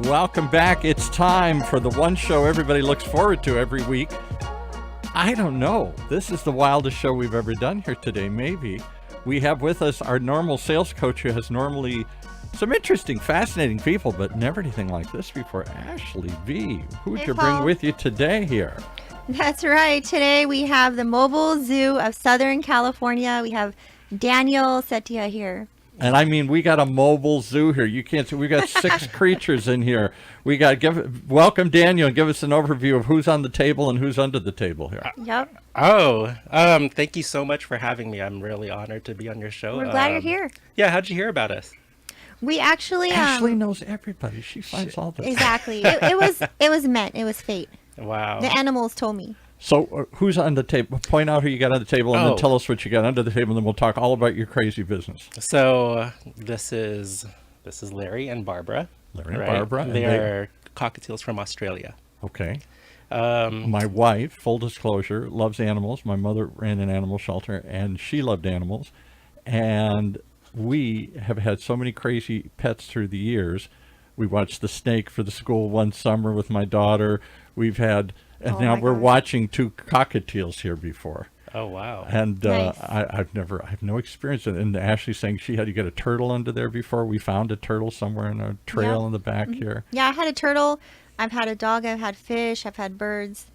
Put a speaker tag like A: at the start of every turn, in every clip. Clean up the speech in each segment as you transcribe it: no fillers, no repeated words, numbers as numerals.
A: Welcome back. It's time for the one show everybody looks forward to every week. I don't know. This is the wildest show we've ever done here today, maybe. We have with us our normal sales coach who has normally some interesting, fascinating people, but never anything like this before. Ashley V. Who'd you bring with you today here?
B: That's right. Today we have the Mobile Zoo of Southern California. We have Daniel Setia here.
A: And I mean, we got a mobile zoo here. You can't see. We got 6 creatures in here. We got welcome Daniel and give us an overview of who's on the table and who's under the table here.
B: Yep.
C: Thank you so much for having me. I'm really honored to be on your show.
B: We're glad you're here.
C: Yeah, how'd you hear about us?
B: We actually
A: Ashley knows everybody. She finds all this.
B: Exactly. It was meant. It was fate.
C: Wow.
B: The animals told me.
A: So who's on the table? Point out who you got on the table and then tell us what you got under the table, and then we'll talk all about your crazy business.
C: So this is Larry and Barbara.
A: Larry and Barbara.
C: They're cockatiels from Australia.
A: Okay. My wife, full disclosure, loves animals. My mother ran an animal shelter, and she loved animals. And we have had so many crazy pets through the years. We watched the snake for the school one summer with my daughter. We've had... And now we're watching 2 cockatiels here before.
C: Oh, wow.
A: And
B: nice.
A: I have no experience. And Ashley's saying she had to get a turtle under there before. We found a turtle somewhere in a trail in the back here.
B: Yeah, I had a turtle. I've had a dog. I've had fish. I've had birds.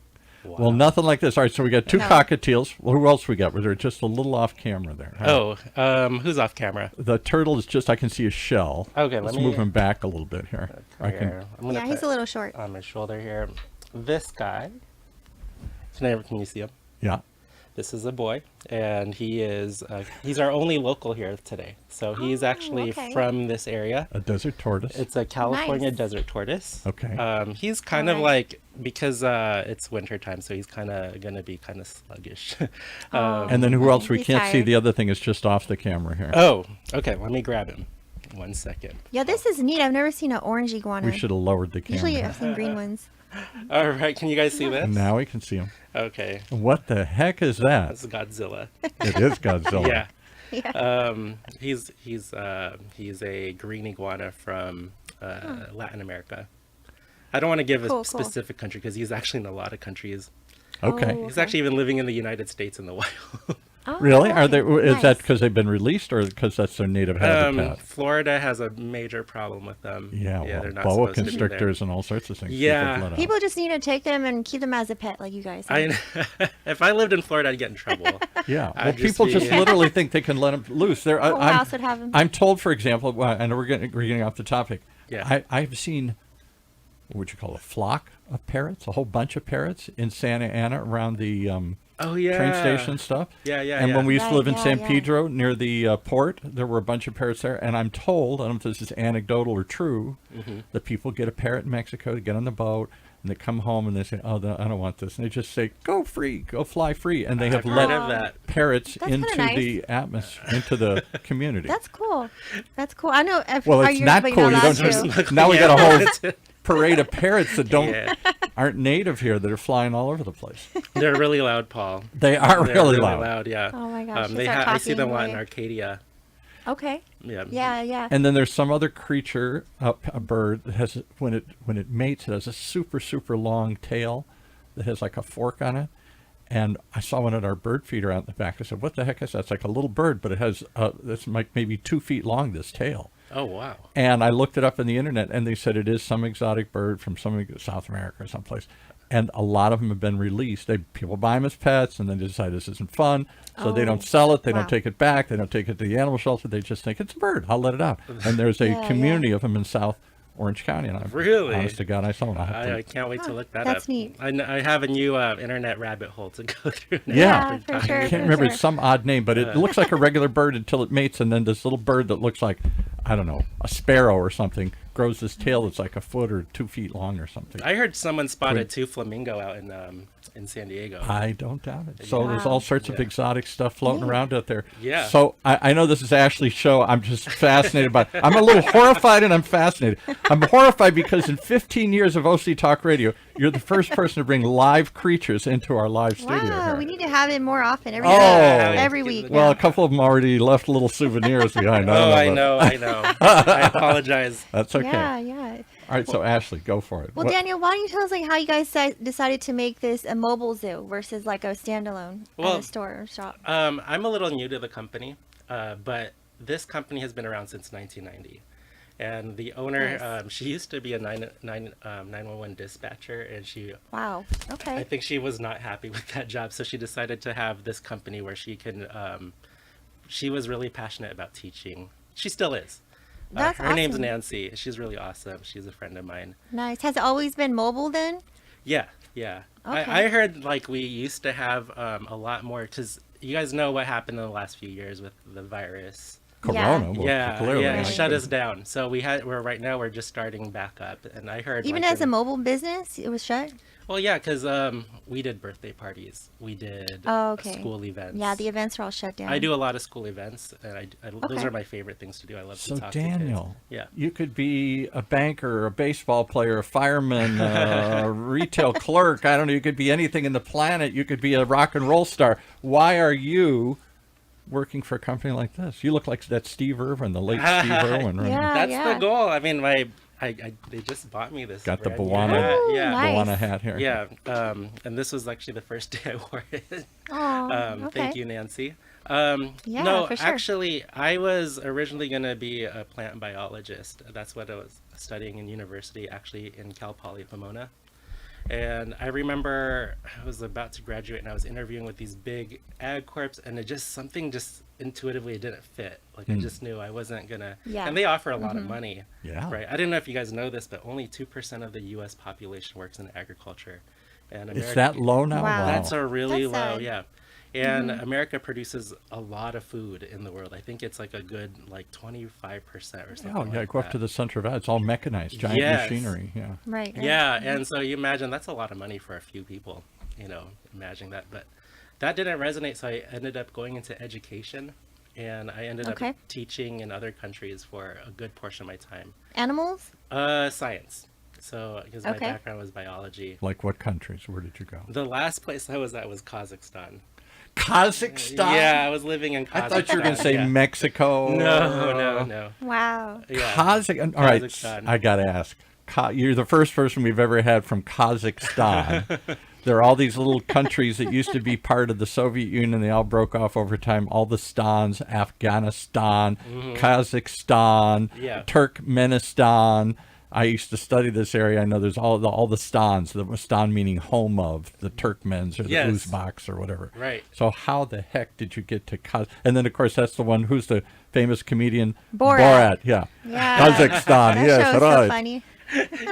C: Wow.
A: Well, nothing like this. All right, so we got 2 cockatiels. Well, who else we got? Was there just a little off camera there?
C: Who's off camera?
A: The turtle is just, I can see a shell.
C: Okay,
A: let's move him back a little bit here.
B: He's a little short.
C: On my shoulder here. This guy, can you see him?
A: Yeah.
C: This is a boy, and he's our only local here today. So he's actually from this area.
A: A desert tortoise.
C: It's a California desert tortoise.
A: Okay.
C: He's kind of like, because it's winter time, so he's kind of going to be kind of sluggish.
A: And then who else? We can't see. The other thing is just off the camera here.
C: Oh, okay. Let me grab him. 1 second.
B: Yeah, this is neat. I've never seen an orange iguana.
A: We should have lowered the camera.
B: Usually I've seen green ones.
C: All right, can you guys see this?
A: Now we can see him.
C: Okay.
A: What the heck is that?
C: That's Godzilla.
A: It is Godzilla.
C: Yeah. He's a green iguana from Latin America. I don't want to give a specific country because he's actually in a lot of countries.
A: Okay.
C: He's actually even living in the United States in the wild.
B: Oh,
A: really? Are they? Is that because they've been released, or because that's their native habitat?
C: Florida has a major problem with them.
A: Yeah,
C: they're not
A: boa constrictors and all sorts of things.
C: Yeah,
B: people just need to take them and keep them as a pet, like you guys.
C: If I lived in Florida, I'd get in trouble.
A: Yeah, well, people just literally think they can let them loose.
B: Who else would have them?
A: I'm told, for example, I know we're getting off the topic.
C: Yeah,
A: I've seen, what would you call a flock of parrots, a whole bunch of parrots in Santa Ana around the train station and stuff. And when we used to live in San Pedro near the port, there were a bunch of parrots there. And I'm told, I don't know if this is anecdotal or true, that people get a parrot in Mexico to get on the boat, and they come home and they say, "Oh, I don't want this," and they just say, "Go free, go fly free," and they have let parrots into the atmosphere, into the community.
B: That's cool. That's cool. I know.
A: Well, it's not cool. You don't just now we got a whole parade of parrots that aren't native here that are flying all over the place.
C: They're really loud, Paul.
A: They are really loud.
C: Yeah.
B: Oh my gosh.
C: I see them a lot in Arcadia.
B: Okay.
C: Yeah.
B: Yeah.
A: And then there's some other creature, a bird that has when it mates, it has a super long tail that has like a fork on it. And I saw one at our bird feeder out in the back. I said, "What the heck is that?" It's like a little bird, but it has it's like maybe 2 feet long, this tail.
C: Oh, wow.
A: And I looked it up on the internet, and they said it is some exotic bird from South America or someplace. And a lot of them have been released. People buy them as pets, and then they decide this isn't fun. So they don't sell it. They don't take it back. They don't take it to the animal shelter. They just think it's a bird. I'll let it out. And there's a community of them in South Orange County. And
C: really?
A: Honest to God, I saw one.
C: I can't wait to look that up.
B: That's neat.
C: I have a new internet rabbit hole to go through now.
B: Yeah, for sure.
A: I can't remember. It's some odd name, but it looks like a regular bird until it mates, and then this little bird that looks like, I don't know, a sparrow or something, grows this tail that's like a foot or 2 feet long or something.
C: I heard someone spotted 2 flamingo out in San Diego.
A: I don't doubt it. So there's all sorts of exotic stuff floating around out there.
C: Yeah.
A: So I know this is Ashley's show. I'm just fascinated by it. I'm a little horrified and I'm fascinated. I'm horrified because in 15 years of OC Talk Radio, you're the first person to bring live creatures into our live studio here.
B: We need to have it more often, every week.
A: Well, a couple of them already left little souvenirs behind.
C: I know. I apologize.
A: That's okay.
B: Yeah.
A: All right, so Ashley, go for it.
B: Well, Daniel, why don't you tell us like how you guys decided to make this a mobile zoo versus like a standalone at a store or shop?
C: I'm a little new to the company, but this company has been around since 1990. And the owner, nice. She used to be a 911 dispatcher, and
B: Wow. Okay.
C: I think she was not happy with that job, so she decided to have this company where she can. She was really passionate about teaching. She still is.
B: That's
C: her
B: awesome.
C: name's Nancy. She's really awesome. She's a friend of mine.
B: Nice. Has it always been mobile then?
C: Yeah.
B: Okay.
C: I heard like we used to have a lot more, because you guys know what happened in the last few years with the virus.
A: Corona. Clearly,
C: it shut us down. So right now we're just starting back up, and I heard
B: even as a mobile business, it was shut.
C: Well, yeah, because we did birthday parties, we did school events.
B: Yeah, the events are all shut down.
C: I do a lot of school events, and those are my favorite things to do. I love to talk
A: Daniel,
C: to kids. Yeah,
A: you could be a banker, a baseball player, a fireman, a retail clerk. I don't know. You could be anything in the planet. You could be a rock and roll star. Why are you working for a company like this? You look like that Steve Irwin, the late Steve Irwin. Right?
C: That's the goal. I mean, they just bought me this.
A: Got the Bawana,
B: nice.
A: Bawana hat here.
C: Yeah, and this was actually the first day I wore it.
B: Oh, okay.
C: Thank you, Nancy.
B: No, for sure.
C: Actually, I was originally going to be a plant biologist. That's what I was studying in university, actually in Cal Poly Pomona. And I remember I was about to graduate, and I was interviewing with these big ag corps, and something intuitively didn't fit. Like I just knew I wasn't gonna.
B: Yeah.
C: And they offer a lot of money.
A: Yeah.
C: Right. I didn't know if you guys know this, but only 2% of the U.S. population works in agriculture. And
A: Is that low now?
B: Wow.
C: That's a really
B: That's
C: low.
B: sad.
C: Yeah. And America produces a lot of food in the world. I think it's like a good 25% or something.
A: Oh, yeah, go up to the center of that. It's all mechanized, giant machinery. Yeah.
B: Right.
C: Yeah, and so you imagine that's a lot of money for a few people, imagining that. But that didn't resonate, so I ended up going into education, and I ended up teaching in other countries for a good portion of my time.
B: Animals?
C: Science. So, because my background was biology.
A: Like what countries? Where did you go?
C: The last place I was at was Kazakhstan.
A: Kazakhstan?
C: Yeah, I was living in Kazakhstan.
A: I thought you were going to say Mexico.
C: No.
B: Wow.
C: Yeah.
A: Kazakhstan. All right, I got to ask. You're the first person we've ever had from Kazakhstan. There are all these little countries that used to be part of the Soviet Union. They all broke off over time. All the stans, Afghanistan, Kazakhstan, Turkmenistan. I used to study this area. I know there's all the stans, the stan meaning home of, the Turkmens or the Uzbeks or whatever.
C: Right.
A: So how the heck did you get to And then, of course, that's the one, who's the famous comedian?
B: Borat.
A: Yeah.
B: That
A: Kazakhstan, yes,
B: show's
A: right.
B: So funny.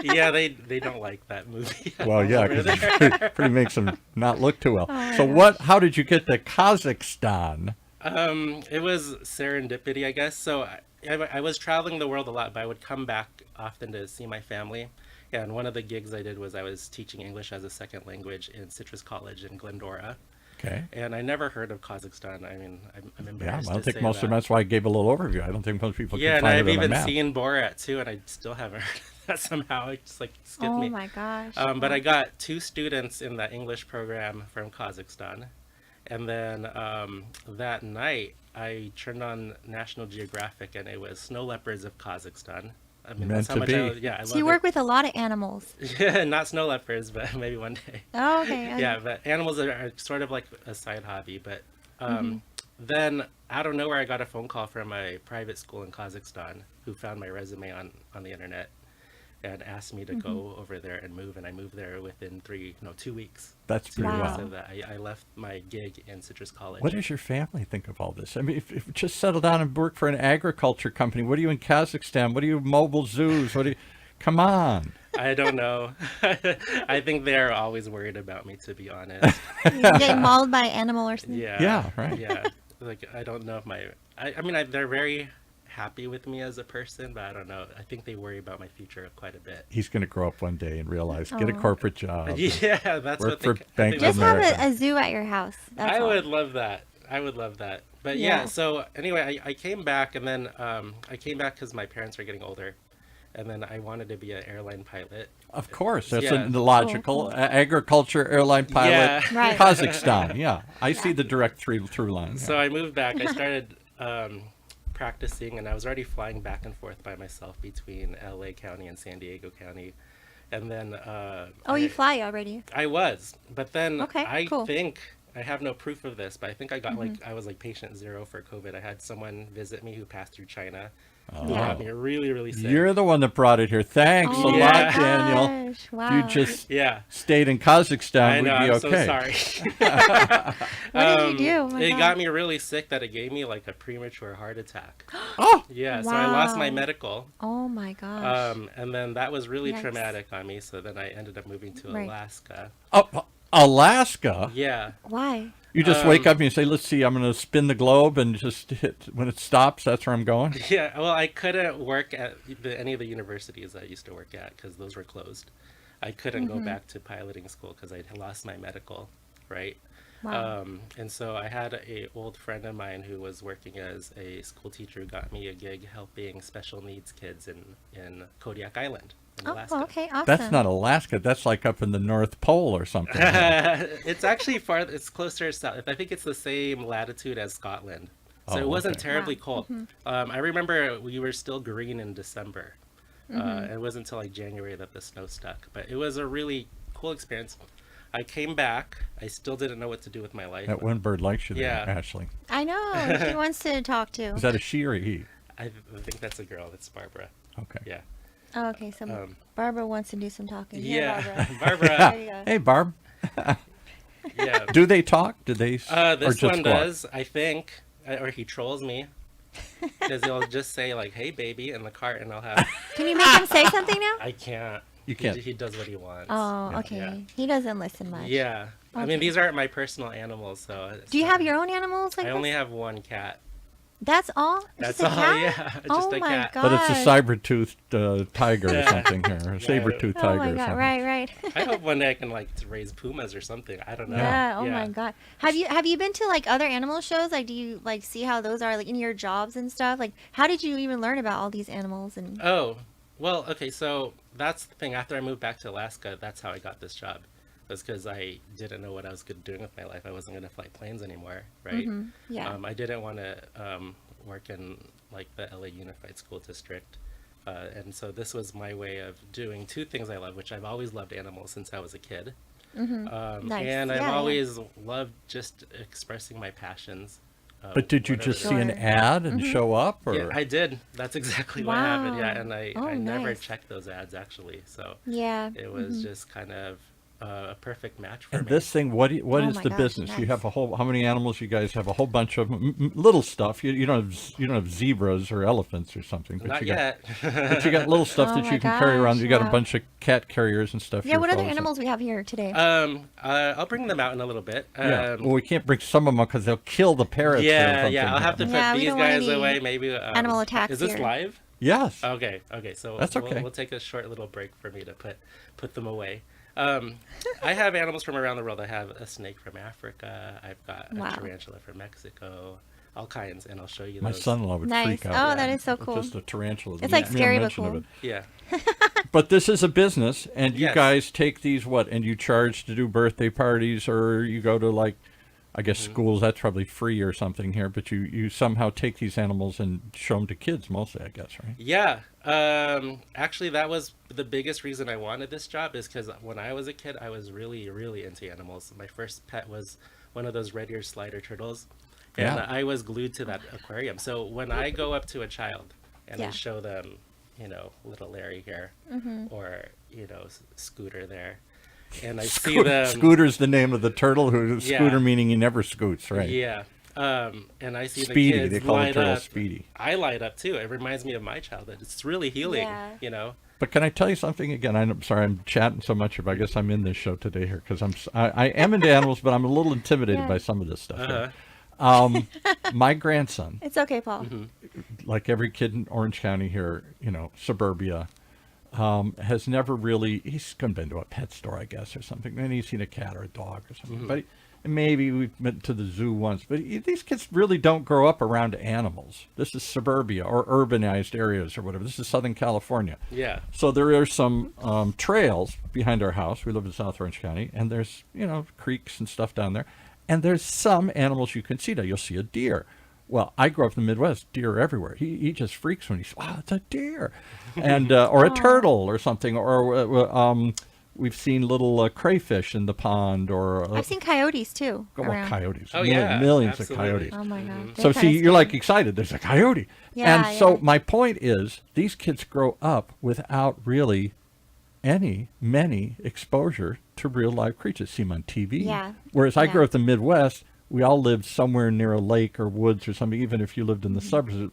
C: Yeah, they don't like that movie.
A: Well, yeah, because it pretty makes them not look too well. So how did you get to Kazakhstan?
C: It was serendipity, I guess. So I was traveling the world a lot, but I would come back often to see my family. And one of the gigs I did was I was teaching English as a second language in Citrus College in Glendora.
A: Okay.
C: And I never heard of Kazakhstan. I mean, I'm embarrassed.
A: Yeah, I don't think most of them. That's why I gave a little overview. I don't think most people can find it on
C: and I've
A: a
C: even
A: map.
C: seen Borat too, and I still haven't heard of that somehow. It just skipped me.
B: Oh my gosh.
C: But I got 2 students in that English program from Kazakhstan. And then that night, I turned on National Geographic, and it was snow leopards of Kazakhstan. I mean,
A: Meant
C: that's how
A: to
C: much
A: be.
C: I love
B: So you work with a lot of animals.
C: Yeah, not snow leopards, but maybe one day.
B: Oh, okay.
C: Yeah, but animals are sort of like a side hobby. But then out of nowhere, I got a phone call from a private school in Kazakhstan who found my resume on the internet and asked me to go over there and move. And I moved there within 2 weeks.
A: That's pretty
B: Wow.
C: So that I left my gig in Citrus College.
A: What does your family think of all this? I mean, if just settle down and work for an agriculture company. What are you in Kazakhstan? What are you mobile zoos? What are you? Come on.
C: I don't know. I think they're always worried about me, to be honest.
B: You get mauled by an animal or something.
A: Yeah, right.
C: Yeah. Like, I don't know if I mean, they're very happy with me as a person, but I don't know. I think they worry about my future quite a bit.
A: He's going to grow up one day and realize, get a corporate job.
C: Yeah, that's
A: work
C: what
A: for Bank of
B: Just have
A: America.
B: a zoo at your house. That's
C: I
B: all.
C: would love that. But yeah, so anyway, I came back, and then I came back because my parents are getting older. And then I wanted to be an airline pilot.
A: Of course, that's
C: Yeah.
A: the logical agriculture airline pilot.
C: Yeah.
B: Right.
A: Kazakhstan, yeah. I see the direct through line.
C: So I moved back. I started practicing, and I was already flying back and forth by myself between LA County and San Diego County. And then
B: you fly already.
C: I was, but then
B: cool.
C: think I have no proof of this, but I think I got I was like patient 0 for COVID. I had someone visit me who passed through China. Who got me really, really sick.
A: You're the one that brought it here. Thanks a lot, Daniel.
B: Wow.
A: You just stayed in Kazakhstan.
C: I know,
A: we'd be
C: I'm
A: okay.
C: so sorry.
B: What did you do? Oh my
C: it
B: God.
C: got me really sick that it gave me like a premature heart attack.
A: Oh!
C: Yeah, so I lost my medical.
B: Oh my gosh.
C: And then that was really traumatic on me, so then I ended up moving to Alaska.
A: Oh, Alaska?
C: Yeah.
B: Why?
A: You just wake up and you say, let's see, I'm going to spin the globe and just hit, when it stops, that's where I'm going?
C: Yeah, well, I couldn't work at any of the universities I used to work at because those were closed. I couldn't go back to piloting school because I lost my medical, right?
B: Wow.
C: And so I had a old friend of mine who was working as a school teacher who got me a gig helping special needs kids in Kodiak Island. Alaska.
B: Oh, okay, awesome.
A: That's not Alaska. That's like up in the North Pole or something.
C: It's actually far. It's closer south. I think it's the same latitude as Scotland, so it wasn't terribly cold. I remember we were still green in December. It wasn't until like January that the snow stuck, but it was a really cool experience. I came back. I still didn't know what to do with my life.
A: That one bird likes you there, Ashley.
B: I know. She wants to talk to.
A: Is that a she or a he?
C: I think that's a girl. That's Barbara.
A: Okay.
C: Yeah.
B: Oh, okay. So Barbara wants to do some talking.
C: Yeah,
B: Here,
C: Barbara.
B: There you go.
A: Hey, Barb.
C: Yeah.
A: Do they talk? Do they?
C: This
A: or just
C: one
A: squawk?
C: does, I think, or he trolls me because he'll just say like, "Hey, baby," in the cart, and I'll have.
B: Can you make him say something now?
C: I can't.
A: You can't.
C: He does what he wants.
B: Oh, okay.
C: Yeah.
B: He doesn't listen much.
C: Yeah. I mean, these aren't my personal animals, so.
B: Do you have your own animals like
C: I
B: this?
C: only have one cat.
B: That's all?
C: That's
B: just a
C: all.
B: cat?
C: Yeah, just a
B: my
C: cat.
B: God.
A: But it's a saber-toothed tiger or something here, or saber-toothed
B: Oh
A: tiger
B: my
A: or
B: God!
A: something.
B: Right.
C: I hope one day I can like raise pumas or something. I don't know.
B: Yeah. Oh my God. Have you been to like other animal shows? Like, do you like see how those are like in your jobs and stuff? Like, how did you even learn about all these animals and?
C: Oh, well, okay. So that's the thing. After I moved back to Alaska, that's how I got this job. Was because I didn't know what I was doing with my life. I wasn't going to fly planes anymore, right?
B: Yeah.
C: I didn't want to work in like the LA Unified School District. And so this was my way of doing two things I love, which I've always loved animals since I was a kid.
B: Nice.
C: And I've always loved just expressing my passions.
A: But did you just see an ad and show up? Or?
C: Yeah, I did. That's exactly what happened. Yeah,
B: Wow.
C: and I never checked those ads actually. So it was just kind of a perfect match for
A: And
C: me.
A: this thing, what is
B: my
A: the
B: gosh,
A: business? You
B: nice.
A: have how many animals? You guys have a whole bunch of little stuff. You don't have zebras or elephants or something. But
C: Not
A: you got,
C: yet.
A: But you got little stuff
B: Oh
A: that
B: my
A: you can carry around.
B: gosh,
A: You got a
B: wow.
A: bunch of cat carriers and stuff.
B: Yeah.
A: here
B: What
A: for
B: other
A: all this
B: animals we have here today?
C: I'll bring them out in a little bit.
A: Yeah. Well, we can't bring some of them because they'll kill the parrots. or
C: Yeah,
A: something.
C: I'll have to put
B: Yeah, we
C: these
B: don't want
C: guys
B: any
C: away. Maybe
B: animal attacks
C: Is this
B: here.
C: live?
A: Yes.
C: Okay. So
A: That's okay.
C: We'll take a short little break for me to put them away. I have animals from around the world. I have a snake from Africa. I've got a tarantula from Mexico. All kinds, and I'll show you
A: My
C: those.
A: son-in-law would
B: Nice.
A: freak out.
B: Oh, that is so
A: It's
B: cool.
A: Just a tarantula.
B: It's like
A: mere
B: scary but
A: mention of
B: cool.
A: it.
C: Yeah.
A: But this is a business, and you
C: Yes.
A: guys take these and you charge to do birthday parties, or you go to like, I guess schools. That's probably free or something here. But you somehow take these animals and show them to kids mostly, I guess, right?
C: Yeah. Actually, that was the biggest reason I wanted this job is because when I was a kid, I was really, really into animals. My first pet was one of those red-eared slider turtles. And
A: Yeah.
C: I was glued to that aquarium. So when I go up to a child and I show them, little Larry here or, Scooter there, and I see them.
A: Scooter's the name of the turtle. Scooter meaning he never scoots, right?
C: Yeah. And I see
A: Speedy.
C: the kids
A: They call the
C: light
A: turtle
C: up.
A: Speedy.
C: I light up too. It reminds me of my childhood. It's really healing,
B: Yeah.
A: But can I tell you something again? I'm sorry I'm chatting so much, but I guess I'm in this show today here because I am into animals, but I'm a little intimidated by some of this stuff. here. My grandson,
B: It's okay, Paul.
A: like every kid in Orange County here, suburbia, has never really, he's been to a pet store, I guess, or something, and he's seen a cat or a dog or something, but maybe we've been to the zoo once, but these kids really don't grow up around animals. This is suburbia or urbanized areas or whatever. This is Southern California.
C: Yeah.
A: So there are some trails behind our house. We live in South Orange County, and there's, creeks and stuff down there. And there's some animals you can see now. You'll see a deer. Well, I grew up in the Midwest. Deer are everywhere. He just freaks when he's, wow, it's a deer, and or a turtle or something, or we've seen little crayfish in the pond, or
B: I've seen coyotes too.
A: well, coyotes.
C: Oh yeah,
A: millions
C: absolutely.
A: of coyotes.
B: Oh my god.
A: So see, you're like excited. There's a coyote,
B: Yeah,
A: and so
B: yeah.
A: my point is, these kids grow up without really many exposure to real live creatures. See them on TV.
B: Yeah.
A: Whereas I
B: Yeah.
A: grew up in the Midwest, we all lived somewhere near a lake or woods or something. Even if you lived in the suburbs,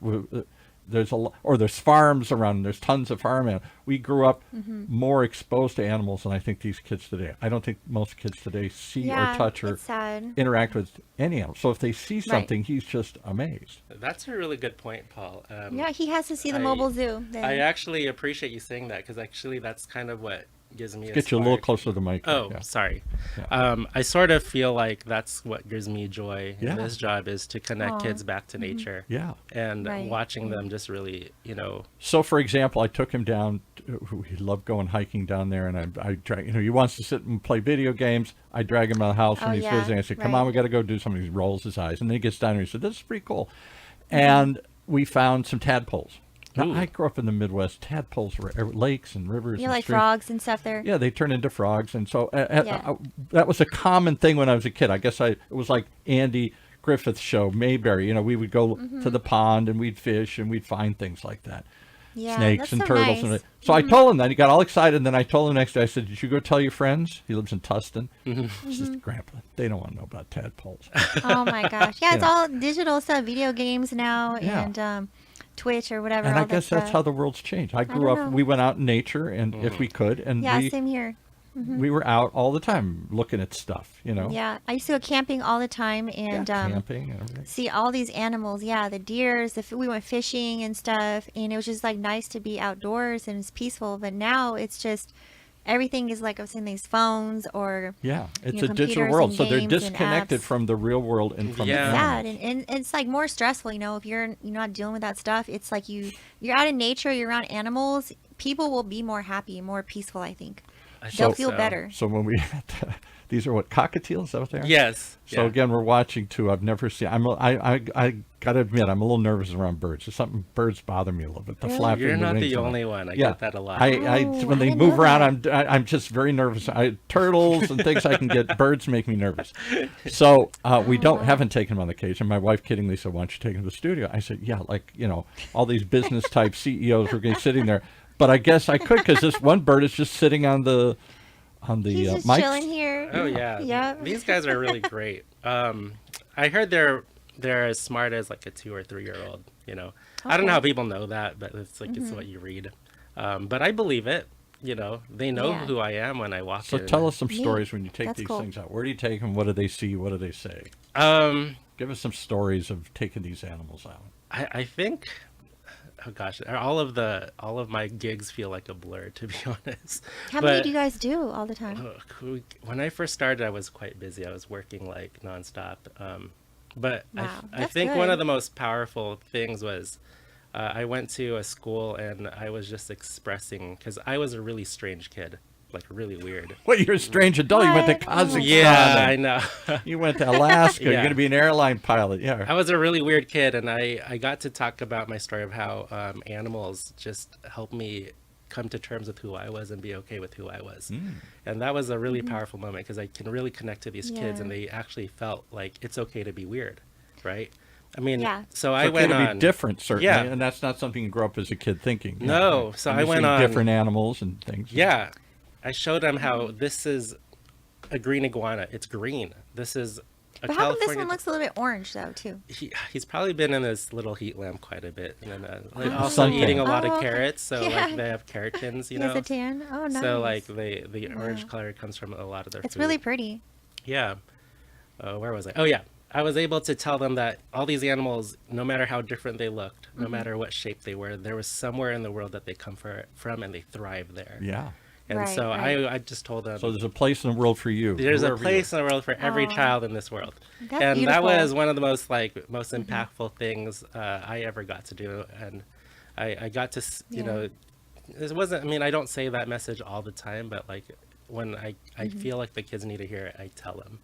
A: there's there's farms around. There's tons of farm animals. We grew up more exposed to animals than I think these kids today. I don't think most kids today see or touch or
B: it's sad.
A: interact with any animal. So if they see something, he's just amazed.
C: That's a really good point, Paul.
B: Yeah, he has to see the mobile zoo. Then.
C: I actually appreciate you saying that, because actually that's kind of what gives me
A: Get you a little closer to the mic.
C: Oh,
A: yeah.
C: sorry.
A: Yeah.
C: I sort of feel like that's what gives me joy in
A: Yeah.
C: this job, is to connect
B: Aw.
C: kids back to nature.
A: Yeah.
C: And
B: Right.
C: watching them just really,
A: So, for example, I took him down. He loved going hiking down there, and I drag. He wants to sit and play video games. I drag him out of the house when
B: Oh,
A: he's
B: yeah,
A: visiting. I said, "Come
B: right.
A: on, we got to go do something." He rolls his eyes, and then he gets down there. He said, "This is pretty cool," and we found some tadpoles. Now,
C: Ooh.
A: I grew up in the Midwest. Tadpoles were lakes and rivers.
B: You
A: and
B: like
A: streams.
B: frogs and stuff there.
A: Yeah, they turn into frogs, and so
B: Yeah.
A: that was a common thing when I was a kid. I guess it was like Andy Griffith's show, Mayberry. We would go to the pond and we'd fish and we'd find things like that.
B: Yeah,
A: Snakes
B: that's
A: and
B: so
A: turtles.
B: nice.
A: So I told him that. He got all excited, and then I told him the next day, I said, "Did you go tell your friends?" He lives in Tustin. He says, "Grandpa, they don't want to know about tadpoles."
B: Oh my gosh. Yeah, it's
A: Yeah.
B: all digital stuff, video games now,
A: Yeah.
B: and Twitch or whatever.
A: And
B: all
A: I
B: that
A: guess that's
B: stuff.
A: how the world's changed. I grew
B: don't
A: up,
B: know.
A: we went out in nature, and if we could, and
B: Yeah,
A: we
B: same here.
A: we were out all the time looking at stuff,
B: Yeah, I used to go camping all the time
A: Yeah,
B: and
A: camping and everything.
B: see all these animals. Yeah, the deers. We went fishing and stuff, and it was just like nice to be outdoors and it's peaceful. But now it's just everything is like I was saying, these phones or
A: Yeah, it's
B: know,
A: a digital
B: computers
A: world,
B: and
A: so they're
B: games and
A: disconnected
B: apps.
A: from the real world and from
C: Yeah.
A: the
B: sad,
A: animals.
B: and it's like more stressful. If you're not dealing with that stuff, it's like you're out in nature, you're around animals. People will be more happy, more peaceful. I think they'll feel better.
A: So when we these are what, cockatiels? Is that what they are?
C: Yes.
A: So
C: yeah.
A: again, we're watching two. I've never seen. I gotta admit, I'm a little nervous around birds. There's something, birds bother me a little bit. The
B: Really?
A: flapping.
C: You're
A: the
C: not
A: wings
C: the
A: and all.
C: only one. I
A: Yeah.
C: get that a lot.
A: I
B: Oh,
A: when
B: I
A: they
B: didn't
A: move
B: know
A: around,
B: that.
A: I'm just very nervous. Turtles and things I can get. Birds make me nervous. So we haven't taken them on occasion. My wife kiddingly said, "Why don't you take them to the studio?" I said, "Yeah, like all these business type CEOs were going to be sitting there." But I guess I could, because this one bird is just sitting on the
B: He's just
A: mic.
B: chilling here.
C: Oh yeah.
B: Yeah.
C: These guys are really great. I heard they're as smart as like a 2 or 3 year old. I don't know how people know that, but it's like it's what you read. But I believe it. They know
B: Yeah.
C: who I am when I walk
A: So
C: in.
A: tell us some
B: Neat.
A: stories when you take
B: That's
A: these
B: cool.
A: things out. Where do you take them? What do they see? What do they say? Give us some stories of taking these animals out.
C: I think, oh gosh, all of my gigs feel like a blur, to be honest.
B: How many
C: But,
B: do you guys do all the time?
C: when I first started, I was quite busy. I was working like nonstop. But
B: Wow,
C: I
B: that's
C: think one
B: good.
C: of the most powerful things was I went to a school and I was just expressing, because I was a really strange kid, like really weird.
A: Well, you're a strange adult. You went to
B: What? Oh my
A: Kazakhstan.
C: Yeah, I
A: and
C: know.
A: You went to Alaska. You're
C: Yeah.
A: going to be an airline pilot. Yeah.
C: I was a really weird kid, and I got to talk about my story of how animals just helped me come to terms with who I was and be okay with who I was. And that was a really powerful moment, because I can really connect to these kids,
B: Yeah.
C: and they actually felt like it's okay to be weird, right? I mean,
B: Yeah.
C: so
A: It's
C: I
A: okay
C: went
A: to
C: on.
A: be different, certainly,
C: Yeah.
A: and that's not something you grow up as a kid thinking.
C: No, so
A: And
C: I
A: you
C: went
A: see
C: on-
A: different animals and things.
C: Yeah, I showed them how this is a green iguana. It's green. This is a
B: But how come this
C: California.
B: one looks a little bit orange though too?
C: He's probably been in this little heat lamp quite a bit, and like
B: Oh.
C: also
A: Suntan.
C: eating a lot
B: Oh,
C: of
B: okay.
C: carrots. So
B: Yeah.
C: like they have carotins,
B: He has a tan. Oh, nice.
C: So like the orange
B: Wow.
C: color comes from a lot of their
B: It's
C: food.
B: really pretty.
C: Yeah. Where was I? Oh yeah. I was able to tell them that all these animals, no matter how different they looked, no matter what shape they were, there was somewhere in the world that they come from, and they thrive there.
A: Yeah.
C: And
B: Right,
C: so
B: right.
C: I just told them,
A: So there's a place in the world for you.
C: there's a
A: wherever you
C: place in the world for every
B: Aw.
C: child in this world.
B: That's
C: And that
B: beautiful.
C: was one of the most impactful things I ever got to do. And I got to,
B: Yeah.
C: it wasn't, I mean, I don't say that message all the time, but like when I feel like the kids need to hear it, I tell them.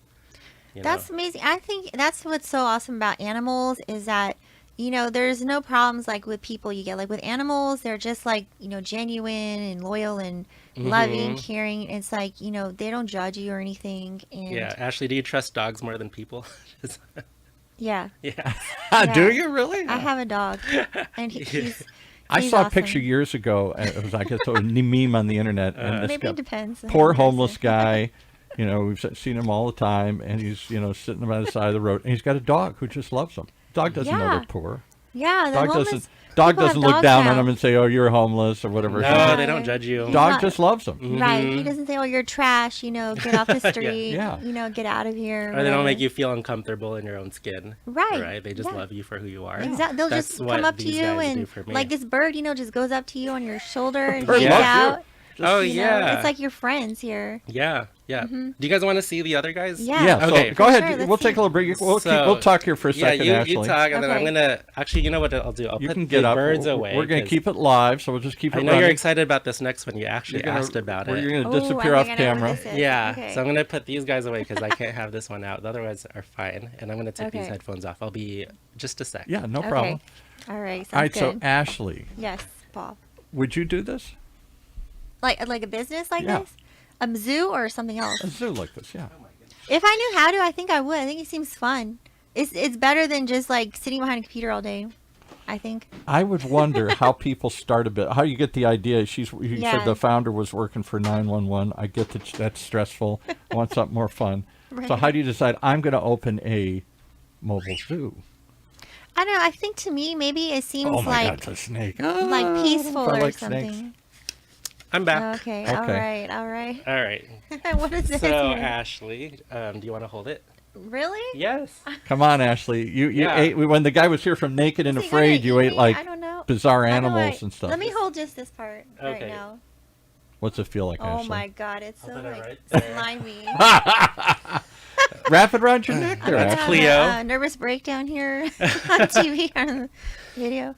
B: That's amazing. I think that's what's so awesome about animals is that there's no problems like with people you get. Like with animals, they're just like, genuine and loyal and loving, caring. It's like, they don't judge you or anything. And
C: Yeah, Ashley, do you trust dogs more than people?
B: yeah.
C: Yeah.
A: Do you really?
B: I have a dog, and
A: I
B: he's
A: saw a
B: awesome.
A: picture years ago. And it was, I guess, a meme on the internet. And this
B: Maybe
A: guy,
B: it depends.
A: poor homeless guy, we've seen him all the time, and he's, sitting by the side of the road, and he's got a dog who just loves him. Dog doesn't know they're poor.
B: Yeah, the
A: Dog
B: homeless
A: doesn't look down on him and say, "Oh, you're homeless" or whatever.
C: No, they don't judge you.
A: Dog just loves him.
B: Right. He doesn't say, "Oh, you're trash," get off the street.
A: Yeah.
B: Get out of here.
C: Or they don't make you feel uncomfortable in your own skin.
B: Right.
C: Right. They just love you for who you are.
B: Exactly. They'll
C: That's
B: just
C: what
B: come up to
C: these
B: you
C: guys do
B: and
C: for me.
B: like this bird, just goes up to you on your shoulder and
A: Bird
B: hangs
A: loves
B: out.
A: you.
C: Oh,
B: You know,
C: yeah.
B: it's like your friends here.
C: Yeah. Yeah. Do you guys want to see the other guys?
B: Yeah.
A: Yeah.
C: Okay.
A: So go
B: For
A: ahead.
B: sure, let's
A: We'll
B: see.
A: take a little break. We'll
C: So,
A: talk here for a second,
C: you
A: Ashley.
C: talk, and then I'm
B: Okay.
C: going to... Actually, you know what I'll do? I'll
A: You
C: put
A: can
C: the
A: get up.
C: birds
A: We're
C: away.
A: going to
C: 'cause
A: keep it live, so we'll just keep it
C: I know
A: running.
C: you're excited about this next one. You actually asked about
A: You're
C: it.
A: going to
B: Oh,
A: disappear
B: I
A: off
B: think I know what
A: camera.
B: this is.
C: Yeah,
B: Okay.
C: so I'm gonna put these guys away because I can't have this one out. The other ones are fine, and I'm gonna take these
B: Okay.
C: headphones off. I'll be just a sec.
A: Yeah, no
B: Okay.
A: problem.
B: All right. Sounds
A: All right,
B: good.
A: so Ashley,
B: Yes, Paul.
A: would you do this?
B: Like a business like
A: Yeah.
B: this? A zoo or something else?
A: A zoo like this, yeah.
B: If I knew how to, I think I would. I think it seems fun. It's better than just like sitting behind a computer all day. I think.
A: I would wonder how people start a bit. How you get the idea? You
B: Yeah.
A: said the founder was working for 911. I get that that's stressful. I want something more fun. So
B: Right.
A: how do you decide I'm going to open a mobile zoo?
B: I don't know. I think to me, maybe it seems
A: Oh my God,
B: like
A: it's a snake.
B: like peaceful
A: I
B: or
A: like
B: something.
A: snakes.
C: I'm back.
B: Okay.
A: Okay.
B: All right. All right.
C: All right.
B: What is this?
C: So
B: here?
C: Ashley, do you want to hold it?
B: Really?
C: Yes.
A: Come on, Ashley. You
C: Yeah.
A: ate when the guy was here from Naked and
B: Is he
A: Afraid.
B: gonna
A: You
B: eat
A: ate
B: me?
A: like
B: I don't know.
A: bizarre
B: I know
A: animals and stuff.
B: Let me hold just this part right
C: Okay.
B: now.
A: What's it feel like,
B: Oh
A: Ashley?
B: my God, it's so
C: I'll put it
B: like
C: right there.
B: slimy.
A: Wrap it around your neck there,
C: That's
A: Ashley.
C: Cleo.
B: Nervous breakdown here on TV on the video.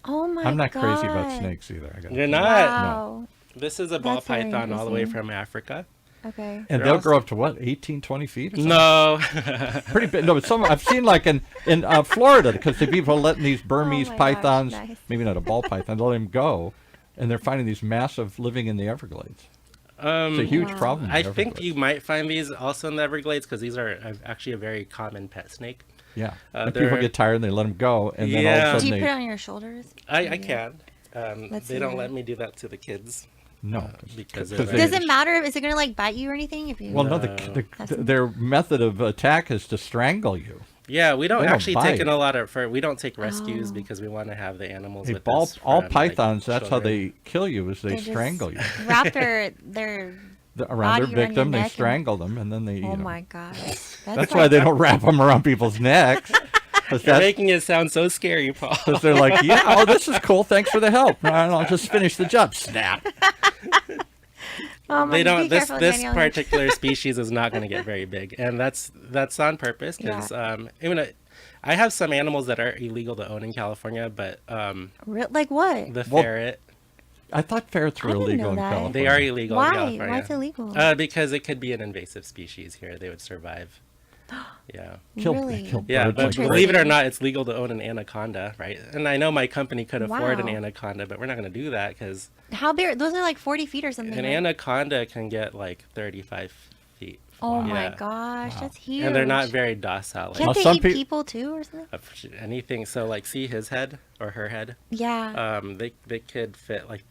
B: Oh my God.
A: I'm not crazy about snakes either. I gotta
C: You're
A: tell you.
C: not.
B: Wow.
C: This is a ball
B: That's very
C: python all the way
B: interesting.
C: from Africa.
B: Okay.
A: And
C: They're
A: they'll
C: also-
A: grow up to what, 18, 20 feet? Or something?
C: No.
A: Pretty big. No, but some I've seen like in Florida because the people are letting these Burmese
B: Oh my gosh,
A: pythons,
B: nice.
A: maybe not a ball python, let them go, and they're finding these massive living in the Everglades. It's a huge
B: Wow.
A: problem. in
C: I
A: the
C: think
A: Everglades.
C: you might find these also in the Everglades because these are actually a very common pet snake.
A: Yeah.
C: Uh,
A: And people
C: they're-
A: get tired and they let them go, and then all
C: Yeah.
A: of a
B: Do you
A: sudden
B: put it
A: they
B: on your shoulders?
C: I can.
B: Let's
C: They
B: see
C: don't
B: here.
C: let me do that to the kids.
A: no.
C: because
A: Because
C: of
A: they-
B: Does it matter? Is it gonna like bite you or anything? If you
A: Well, no.
B: That's-
A: Their method of attack is to strangle you.
C: Yeah, we don't
A: They don't
C: actually take in
A: bite.
C: a lot of we don't take rescues
B: Oh.
C: because we want to have the animals
A: Hey,
C: with
A: all
C: us.
A: all
C: from, like,
A: pythons. That's how
C: children.
A: they kill you. Is they
B: just
A: strangle you
B: wrap their
A: around
B: body
A: their
B: around your
A: victim. They
B: neck and-
A: strangle them, and then they eat
B: Oh
A: them.
B: my God.
A: That's why they don't wrap them around people's necks. Because
C: You're making it sound so scary, Paul.
A: they're like, yeah, oh, this is cool. Thanks for the help. I'll just finish the job. Snap.
B: Oh my,
C: They don't.
B: be
C: This
B: careful,
C: this
B: Daniel.
C: particular species is not going to get very big, and that's on purpose because even I have some animals that are illegal to own in California, but
B: Like what?
C: the
A: Well,
C: ferret
A: I thought ferrets were
B: I didn't
A: illegal
B: know
A: in
B: that.
A: California.
C: they are illegal in
B: Why?
C: California.
B: Why is it illegal?
C: Because it could be an invasive species here. They would survive. Yeah.
B: Really?
A: Kill
C: Yeah,
A: birds
C: but
A: like
B: Interesting.
C: believe it or not, it's legal to own an anaconda, right? And I know my company could afford an
B: Wow.
C: anaconda, but we're not going to do that because
B: How big? Those are like 40 feet or something.
C: an
B: right?
C: anaconda can get like 35 feet.
B: Oh my
C: Yeah.
B: gosh,
A: Wow.
B: that's huge.
C: And they're not very docile. Like,
B: Can't
A: Now,
B: they
A: some
B: eat
A: peo-
B: people too or something?
C: anything. So like, see his head or her head.
B: Yeah.
C: They could fit like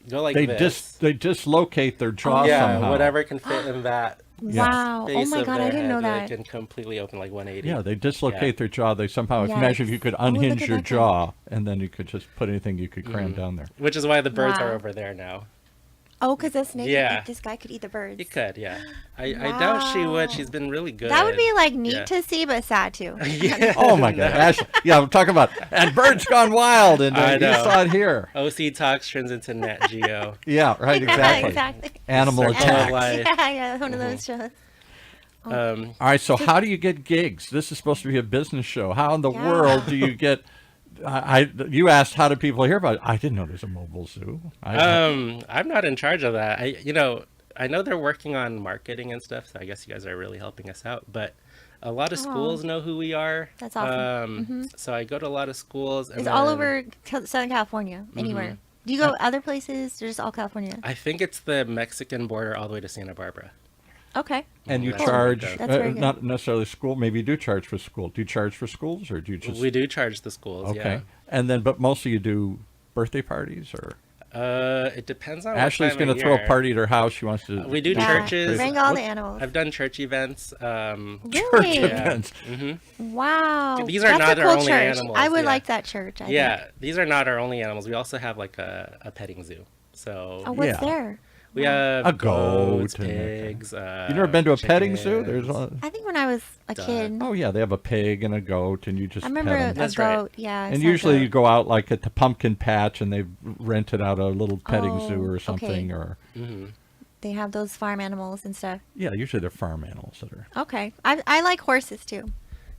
C: go like
A: They
C: this.
A: they dislocate their jaw
C: yeah,
A: somehow.
C: whatever can fit in that
B: Wow. Oh
C: space
B: my
C: of
B: God,
C: their
B: I didn't know
C: head,
B: that.
C: They can completely open like 180.
A: Yeah, they dislocate
C: Yeah.
A: their jaw. They somehow
B: Yikes.
A: imagine if you could
B: Oh, look
A: unhinge
B: at
A: your
B: that guy.
A: jaw, and then you could just put anything you could cram down there.
C: Which is why the birds are
B: Wow.
C: over there now.
B: Oh, because the snake.
C: Yeah.
B: This guy could eat the birds.
C: You could, yeah. I doubt she would. She's been really good.
B: That would be like neat
C: Yeah.
B: to see, but sad too.
C: Yeah.
A: Oh my God, Ashley! Yeah, I'm talking about and birds gone wild, and
C: I
A: you
C: know.
A: saw it here.
C: OC Talks turns into Nat Geo.
A: Yeah, right,
B: Yeah,
A: exactly.
B: exactly.
A: Animal
C: Circle of
A: attack.
C: life.
B: Yeah, one of those shows.
A: All right, so how do you get gigs? This is supposed to be a business show. How in the
B: Yeah.
A: world do you get? You asked how do people hear about it? I didn't know there's a mobile zoo.
C: I'm not in charge of that. I know they're working on marketing and stuff, so I guess you guys are really helping us out. But A lot of schools know who we are.
B: That's awesome.
C: So I go to a lot of schools.
B: It's all over Southern California, anywhere. Do you go other places or just all California?
C: I think it's the Mexican border all the way to Santa Barbara.
B: Okay.
A: And you
C: That's
A: charge,
B: That's very good.
A: not necessarily school, maybe you do charge for school. Do you charge for schools or do you just...
C: We do charge the schools,
A: Okay.
C: yeah.
A: And then, but mostly you do birthday parties or...
C: It depends on
A: Ashley's
C: going to
A: throw a party at her house. She wants to...
C: We do
B: Yeah.
C: churches.
B: Bring all the animals.
C: I've done church events.
B: Really?
A: Church events.
B: Wow.
C: These are
B: That's
C: not
B: a
C: our
B: cool
C: only
B: church.
C: animals,
B: I would
C: yeah.
B: like that church. I
C: Yeah,
B: think.
C: these are not our only animals. We also have like a petting zoo. So
B: Oh, what's
A: Yeah.
B: there?
C: we have
A: A goat
C: goats,
A: and
C: pigs.
A: You never been to a petting zoo?
C: chickens.
A: There's
B: I think when I was a kid,
A: oh yeah, they have a pig and a goat, and you just
B: I remember
A: pet
B: a
A: 'em.
C: That's
B: goat.
C: right.
B: Yeah. I
A: And
B: saw a
A: usually
B: goat.
A: you go out like at the pumpkin patch, and they've rented out a little petting
B: Oh,
A: zoo or
B: okay.
A: something, or
B: They have those farm animals and stuff.
A: yeah, usually they're farm animals that are.
B: Okay. I like horses too.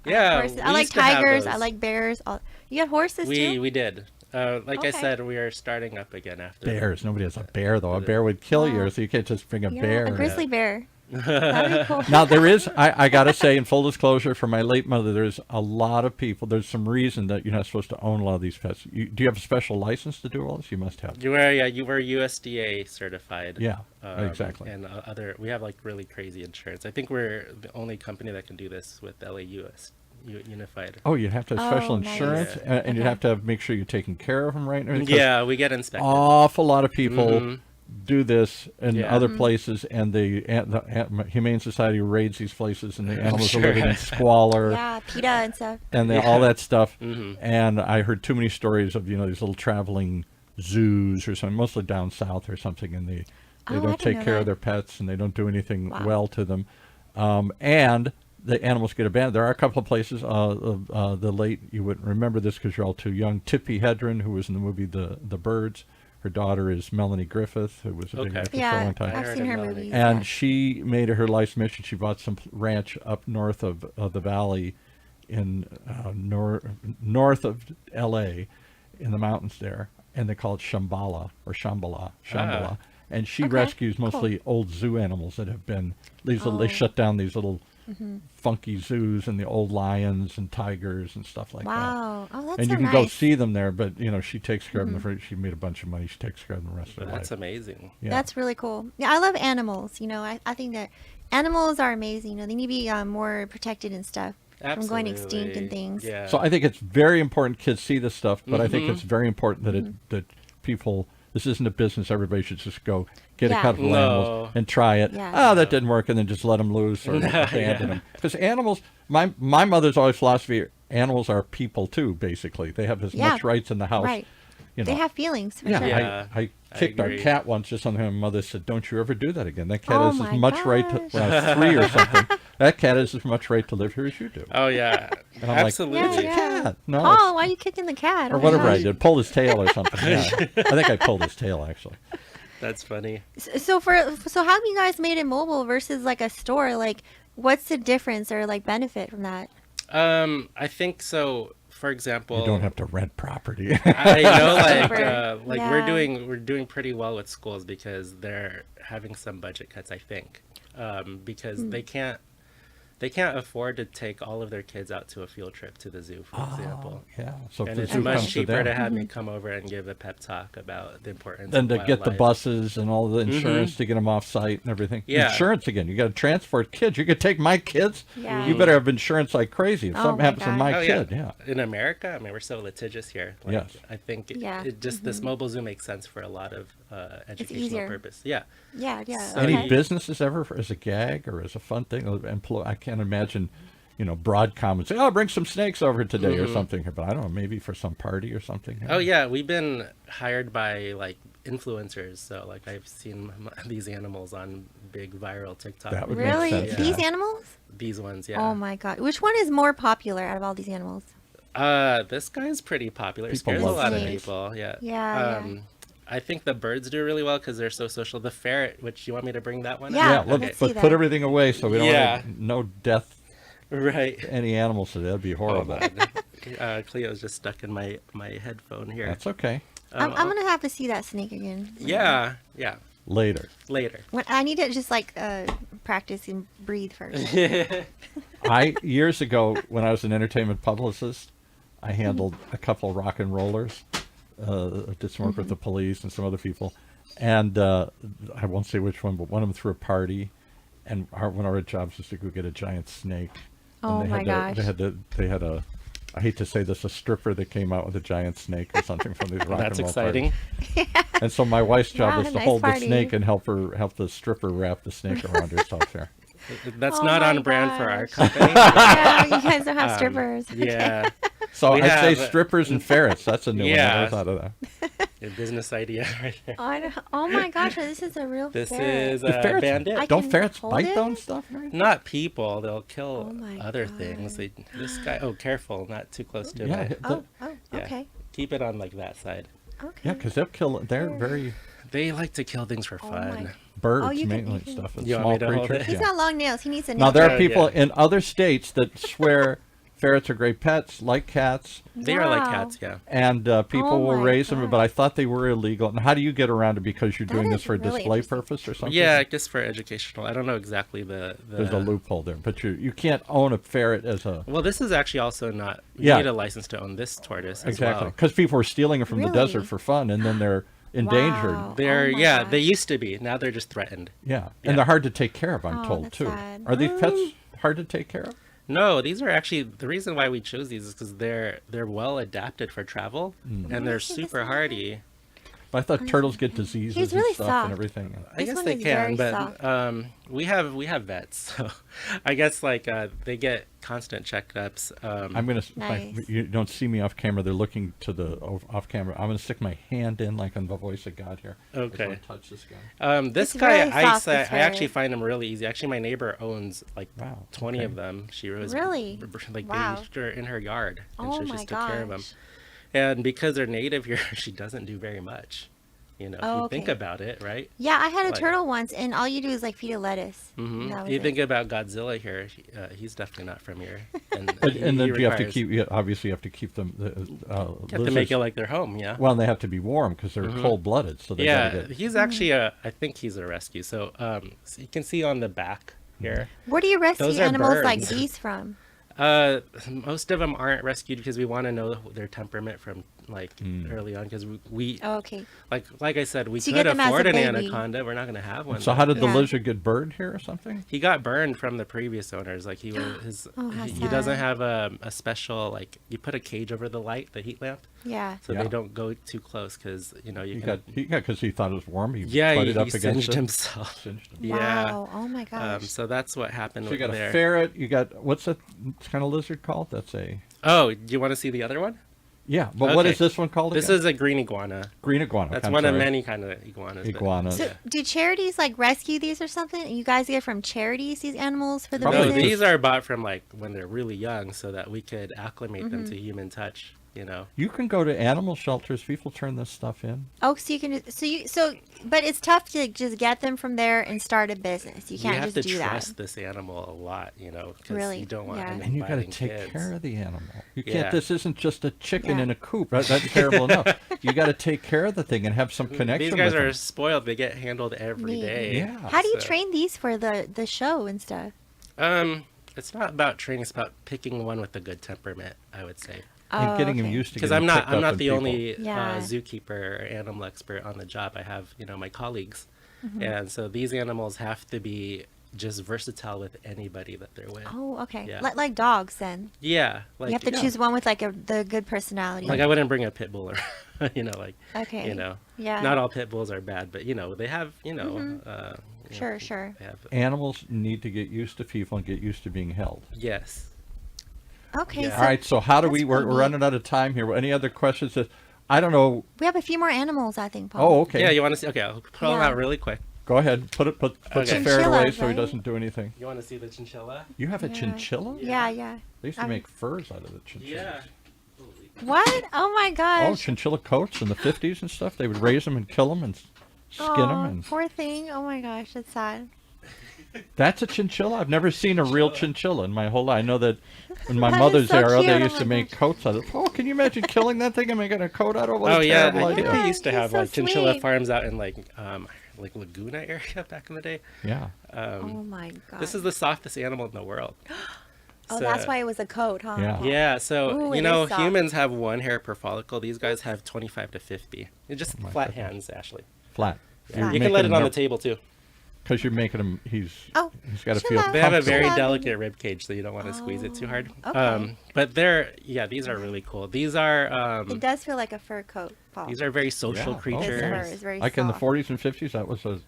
C: Yeah,
B: Horses.
C: we
B: I like
C: used to have
B: tigers. I
C: those.
B: like bears. You have horses too?
C: We did. Like I
B: Okay.
C: said, we are starting up again after
A: Bears. Nobody has a bear though. A bear would kill you,
B: Wow.
A: so you can't just bring a
B: Yeah,
A: bear.
B: a grizzly bear. That'd be cool.
A: Now there is, I gotta say, in full disclosure, for my late mother, there's a lot of people. There's some reason that you're not supposed to own a lot of these pets. Do you have a special license to do all this? You must have.
C: You were USDA certified.
A: Yeah, exactly.
C: And we have like really crazy insurance. I think we're the only company that can do this with LAUS Unified.
A: Oh, you'd have to have special
B: Oh, nice.
A: insurance, and you'd
B: Okay.
A: have to make sure you're taking care of them right. and everything, 'cause
C: Yeah, we get inspected.
A: awful lot of people do this in
C: Yeah.
A: other places, and the Humane Society raids these places, and the animals
C: sure.
A: are living in squalor.
B: Yeah, PETA and stuff.
A: And all that stuff. And I heard too many stories of these little traveling zoos or something, mostly down south or something, and they
B: Oh, I
A: don't
B: didn't
A: take
B: know
A: care of
B: that.
A: their pets, and they don't do anything
B: Wow.
A: well to them, and the animals get abandoned. There are a couple of places. The late, you wouldn't remember this because you're all too young, Tippi Hedren, who was in the movie The Birds. Her daughter is Melanie Griffith, who was a big
C: Okay.
A: actress for a
B: Yeah,
A: long time.
B: I've
C: heard
B: seen
C: of
B: her
C: Melanie.
B: movies.
A: And
B: yeah.
A: she made it her life's mission. She bought some ranch up north of the valley in north of L.A. in the mountains there, and they call it Shambhala. And she
B: Okay,
A: rescues
B: cool.
A: mostly old zoo animals that have been these little. They
B: Oh.
A: shut down these little funky zoos and the old lions and tigers and stuff like that.
B: Wow. Oh, that's
A: And
B: so
A: you can
B: nice.
A: go see them there, but she takes care of them. She made a bunch of money. She takes care of them the rest of her
C: That's
A: life.
C: amazing.
A: Yeah.
B: That's really cool. Yeah, I love animals. I think that animals are amazing. They need to be more protected and stuff from going extinct and
C: Absolutely.
B: things.
C: Yeah.
A: So I think it's very important kids see this stuff, but I think
C: Mm-hmm.
A: it's very important that that people. This isn't a business. Everybody should just go get a
B: Yeah.
A: couple of animals
C: No.
A: and try it.
B: Yeah.
A: Oh, that didn't work, and then just let them loose or abandon them. Because animals, my mother's always philosophy: animals are people too. Basically, they have as
B: Yeah.
A: much rights in the house.
B: Right. They have feelings for
A: Yeah,
B: sure.
C: Yeah.
A: I kicked our
C: agree.
A: cat once just on my mother said, "Don't you ever do that again. That cat
B: Oh
A: has
B: my
A: as much right to
B: gosh.
A: when I was 3 or something. That cat has as much right to live here as you do."
C: Oh yeah.
A: And I'm like,
C: Absolutely.
B: Yeah,
A: It's a
B: yeah.
A: cat. No,
B: Oh,
A: it's-
B: why are you kicking the cat?
A: or
B: Oh my
A: whatever I
B: gosh.
A: did, pulled his tail or something. Yeah. I think I pulled his tail actually.
C: That's funny.
B: So how have you guys made it mobile versus like a store? Like, what's the difference or like benefit from that?
C: I think so. For example,
A: You don't have to rent property.
C: I know,
B: Super.
C: like
B: Yeah.
C: we're doing pretty well with schools because they're having some budget cuts. I think, because they can't afford to take all of their kids out to a field trip to the zoo, for example.
A: Yeah. So
C: And
A: the
C: it's
A: zoo
C: much
A: comes
C: cheaper to
A: them.
C: have me come over and give a pep talk about the importance
A: Than
C: of
A: to get the
C: wildlife.
A: buses and all the insurance to get them off site and everything.
C: Yeah.
A: Insurance again. You got to transport kids. You could take my kids.
B: Yeah.
A: You better have insurance like crazy. If
B: Oh
A: something
B: my
A: happens to
B: gosh.
A: my
C: Oh,
A: kid, yeah.
C: In America, I mean, we're so litigious here. Like,
A: Yes.
C: I think
B: Yeah.
C: this mobile zoo makes sense for a lot of educational
B: easier.
C: purpose. Yeah.
B: Yeah, yeah.
C: So-
A: Any
B: okay.
A: businesses ever as a gag or as a fun thing? I can't imagine, Broadcom would say, "Oh, bring some snakes over today" or something. But I don't know, maybe for some party or something.
C: Oh yeah, we've been hired by like influencers. So like I've seen these animals on big viral TikTok.
A: That would make
B: Really?
A: sense,
B: These
A: yeah.
B: animals?
C: These ones, yeah.
B: Oh my god. Which one is more popular out of all these animals?
C: This guy's pretty popular.
A: People
C: Scares a
A: love
C: lot of
B: snakes.
C: people. Yeah.
B: Yeah,
C: I think the birds do really well because they're so social. The ferret, which you want me to bring that one?
B: Yeah,
C: up?
A: Yeah,
B: let's see
A: but
B: that.
A: put everything away so we don't
C: Yeah.
A: have no death
C: Right.
A: to any animals. So that'd be
C: Oh,
A: horrible.
C: man. Cleo's just stuck in my headphone here.
A: That's okay.
B: I'm gonna have to see that snake again.
C: Yeah.
A: Later.
C: Later.
B: When I need to just like practice and breathe first.
A: Years ago, when I was an entertainment publicist, I handled a couple of rock and rollers. Did some work with the police and some other people. And I won't say which one, but one of them threw a party. And one of our jobs was to go get a giant snake.
B: Oh, my gosh.
A: They had a, I hate to say this, a stripper that came out with a giant snake or something from these rock and roll
C: That's exciting.
A: And so my wife's job was to
B: nice
A: hold
B: party.
A: the snake and help the stripper wrap the snake around herself there.
C: That's
B: Oh
C: not
B: my
C: on brand for our
B: gosh.
C: company.
B: Yeah, you guys don't have strippers.
C: Yeah.
A: So
C: We
A: I'd say
C: have-
A: strippers and ferrets. That's a new one. I
C: Yeah.
A: never thought of that.
C: A business idea right there.
B: Oh my gosh, this is a real
C: This
B: ferret.
C: is
A: The
C: a
A: ferrets,
C: bandit.
A: don't
B: can
A: ferrets
B: hold
A: bite
B: it?
A: though and stuff? Right?
C: Not people. They'll kill
B: Oh my
C: other
B: God.
C: things. This guy. Oh, careful! Not too close to
A: Yeah,
C: it.
B: Oh,
C: Yeah.
B: okay.
C: Keep it on like that side.
B: Okay.
A: yeah, because they'll kill. They're very
C: They like to kill things for
B: Oh
C: fun.
B: my-
A: birds
B: Oh, you can-
A: mainly
B: you can-
A: stuff. And
C: You want
A: small
C: me to hold
A: creatures.
C: it?
B: He's
A: Yeah.
B: got long nails. He needs a nail.
A: Now there are
C: Oh,
A: people
C: yeah.
A: in other states that swear ferrets are great pets, like cats,
C: They are like
B: Wow.
C: cats. Yeah.
A: and people
B: Oh
A: will
B: my
A: raise them.
B: God.
A: But I thought they were illegal. And how do you get around it? Because you're
B: That
A: doing this
B: is
A: for a
B: really
A: display
B: interesting.
A: purpose or something?
C: Yeah, just for educational. I don't know exactly the.
A: There's a loophole there, but you can't own a ferret as a
C: Well, this is actually also not. You
A: Yeah.
C: need a license to own this tortoise as
A: exactly
C: well.
A: because people are stealing it from the desert
B: Really?
A: for fun, and then they're endangered.
B: Wow.
C: They're
B: Oh my
C: yeah,
B: gosh.
C: they used to be. Now they're just threatened.
A: Yeah,
C: Yeah.
A: and they're hard to take care of. I'm
B: Oh,
A: told
B: that's
A: too.
B: sad.
A: Are these pets hard to take care of?
C: No, these are actually the reason why we chose these is because they're well adapted for travel and they're
B: see this
C: super
B: one.
C: hardy.
A: But I thought turtles get diseases
B: He's really
A: and stuff
B: soft.
A: and everything.
C: I
B: This
C: guess
B: one
C: they
B: is
C: can,
B: very
C: but
B: soft.
C: we have vets, so I guess like they get constant checkups.
A: I'm gonna.
B: Nice.
A: You don't see me off camera. They're looking to the off camera. I'm gonna stick my hand in like on the voice of God here. I just
C: Okay.
A: wanna touch this guy.
C: This
B: It's
C: guy,
B: really soft,
C: I
B: this
C: actually
B: ferret.
C: find him really easy. Actually, my neighbor owns like
A: Wow,
C: 20
A: okay.
C: of them. She was
B: Really?
C: like
B: Wow.
C: raised her in her yard, and
B: Oh
C: she
B: my
C: just took care of them.
B: gosh.
C: And because they're native here, she doesn't do very much. You know, if
B: Oh,
C: you think
B: okay.
C: about it, right?
B: Yeah, I had a
C: Like-
B: turtle once, and all you do is like feed it lettuce.
C: Hmm.
B: That was
C: You
B: it.
C: think about Godzilla here, he's definitely not from here. And,
A: And then
C: he
A: you have to
C: requires-
A: keep. Obviously, you have to keep them.
C: You have to
A: lizards-
C: make it like their home, yeah.
A: Well, they have to be warm because they're cold-blooded. So they
C: Yeah,
A: gotta get.
C: he's actually I think he's a rescue. So, so you can see on the back here.
B: Where do you rescue
C: Those are
B: animals like
C: birds.
B: these from?
C: Most of them aren't rescued because we want to know their temperament from like early on because we
B: Oh, okay.
C: like I said we
B: So you
C: could
B: get them as
C: afford
B: a
C: an
B: baby.
C: anaconda. We're not gonna have one.
A: So how did the
B: Yeah.
A: lizard get burned here or something?
C: He got burned from the previous owners. Like he was his.
B: Oh, how
C: he doesn't
B: sad.
C: have a special like you put a cage over the light, the heat lamp,
B: Yeah.
C: so
A: Yeah.
C: they don't go too close because you know you
A: He
C: can.
A: got because he thought it was warm. He
C: Yeah,
A: butted up
C: he
A: against
C: singed
A: it.
C: himself.
A: Singed him.
C: Yeah.
B: Wow. Oh my gosh.
C: So that's what happened
A: So you got
C: there.
A: a ferret. You got what's that kind of lizard called? That's a
C: Oh, do you want to see the other one?
A: yeah. But what
C: Okay.
A: is this one called?
C: This
A: again?
C: is a green iguana.
A: green iguana.
C: That's
A: I'm
C: one of
A: sorry.
C: many kind of iguanas. but-
A: Iguanas.
B: so
C: yeah.
B: do charities like rescue these or something? You guys get from charities these animals for the
A: Probably
C: No,
B: business?
C: these are bought from like when they're really young, so that we could acclimate them
B: Mm-hmm.
C: to human touch. You know.
A: You can go to animal shelters. People turn this stuff in.
B: Oh, so you can but it's tough to just get them from there and start a business. You can't
C: have
B: just
C: to
B: do
C: trust
B: that.
C: this animal a lot, you know, because
B: Really?
C: you don't want
B: Yeah.
C: him
A: And you got to
C: biting
A: take
C: kids.
A: care of the animal. You can't.
C: Yeah.
A: This isn't just a chicken
B: Yeah.
A: in a coop. That's terrible enough. You got to take care of the thing and have some connection.
C: These guys
A: with
C: are
A: them.
C: spoiled. They get handled every
B: Neat.
C: day.
A: Yeah.
B: How do you
C: So-
B: train these for the show and stuff?
C: It's not about training. It's about picking one with a good temperament, I would say.
A: And getting him
B: okay.
A: used to.
C: Because
A: getting picked
C: I'm
A: up
C: not
A: in
C: the
A: people.
C: only
B: Yeah.
C: zookeeper or animal expert on the job. I have my colleagues,
B: Mm-hmm.
C: and so these animals have to be just versatile with anybody that they're with.
B: Oh, okay.
C: Yeah.
B: Like dogs then.
C: Yeah, like
B: You have to
A: yeah.
B: choose one with like the good personality.
C: Like I wouldn't bring a pit bull or, like
B: Okay. Yeah.
C: Not all pit bulls are bad, but they have
B: Sure, sure.
C: They have,
A: Animals need to get used to people and get used to being held.
C: yes.
B: Okay,
C: Yeah.
B: so
A: All right. So how do
B: that's
A: we? We're
B: really
A: running out of time here. Any other questions? I don't know.
B: we have a few more animals, I think, Paul.
A: Oh, okay.
C: Yeah, you want to see? Okay, I'll put them
B: Yeah.
C: out really quick.
A: Go ahead. Put the
C: Okay.
A: ferret away
B: Chinchillas,
A: so he
B: right?
A: doesn't do anything.
C: You want to see the chinchilla?
A: You have a
B: Yeah.
A: chinchilla?
B: Yeah.
A: They used to
B: Um,
A: make furs out of the chinchilla.
B: What? Oh my
A: Oh,
B: gosh.
A: chinchilla coats in the 50s and stuff. They would raise them and kill them and skin them.
B: Oh,
A: And
B: poor thing. Oh my gosh, that's sad.
A: that's a chinchilla. I've never seen a real chinchilla in my whole life. I know that in my
B: That is
A: mother's
B: so
A: era,
B: cute.
A: they
B: Oh
A: used
B: my
A: to make
B: gosh.
A: coats out of it. Oh, can you imagine killing that thing and making a coat out of it? What
C: Oh
A: a
C: yeah,
A: terrible
C: I think
A: idea.
C: they used to
B: He's
C: have
B: so
C: like chinchilla
B: sweet.
C: farms out in like Laguna area back in the day.
A: Yeah.
B: Oh my god.
C: This is the softest animal in the world.
B: Oh, that's why it was a coat, huh?
A: Yeah.
C: Yeah, so
B: Ooh,
C: you
B: it
C: know,
B: is soft.
C: humans have 1 hair per follicle. These guys have 25 to 50. It's just
A: Oh my
C: flat
A: goodness.
C: hands, Ashley.
A: Flat.
B: Flat.
C: You can let it on the table too.
A: Because you're making him, he's got to
B: chill
A: feel
B: out.
C: They have a
A: comfortable.
C: very
B: Chill out,
C: delicate rib cage, so you don't want to squeeze it too hard.
B: Okay.
C: But these are really cool. These are
B: It does feel like a fur coat, Paul.
C: these are very social
A: Yeah. Oh,
C: creatures.
B: This fur is very
A: like
B: soft.
A: in the 40s and 50s, that was a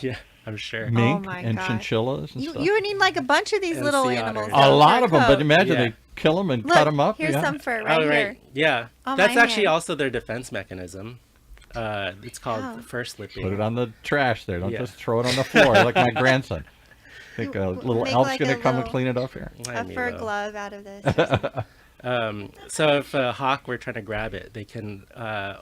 C: Yeah, I'm sure.
A: mink
B: my
A: and
B: gosh.
A: chinchillas and
B: You
A: stuff.
B: you would need like a bunch of these
C: And
B: little
C: sea
B: animals.
C: otters.
A: A
B: though,
A: lot
B: for
A: of them, but
B: coat.
A: imagine
C: Yeah.
A: they kill them and
B: Look,
A: cut them up.
B: here's
A: yeah.
B: some fur right
C: Oh,
B: here.
C: right. Yeah.
B: On
C: That's
B: my
C: actually
B: hand.
C: also their defense mechanism. It's called
B: Wow.
C: fur slipping.
A: Put it on the trash there. Don't
C: Yeah.
A: just throw it on the floor like my grandson. Think a
B: You
A: little
B: make
A: elf's
B: like
A: going to
B: a
A: come and
B: little-
A: clean it up here.
C: I
B: A
C: mean,
B: fur
C: though.
B: glove out of this. or something.
C: So if a hawk were trying to grab it, they can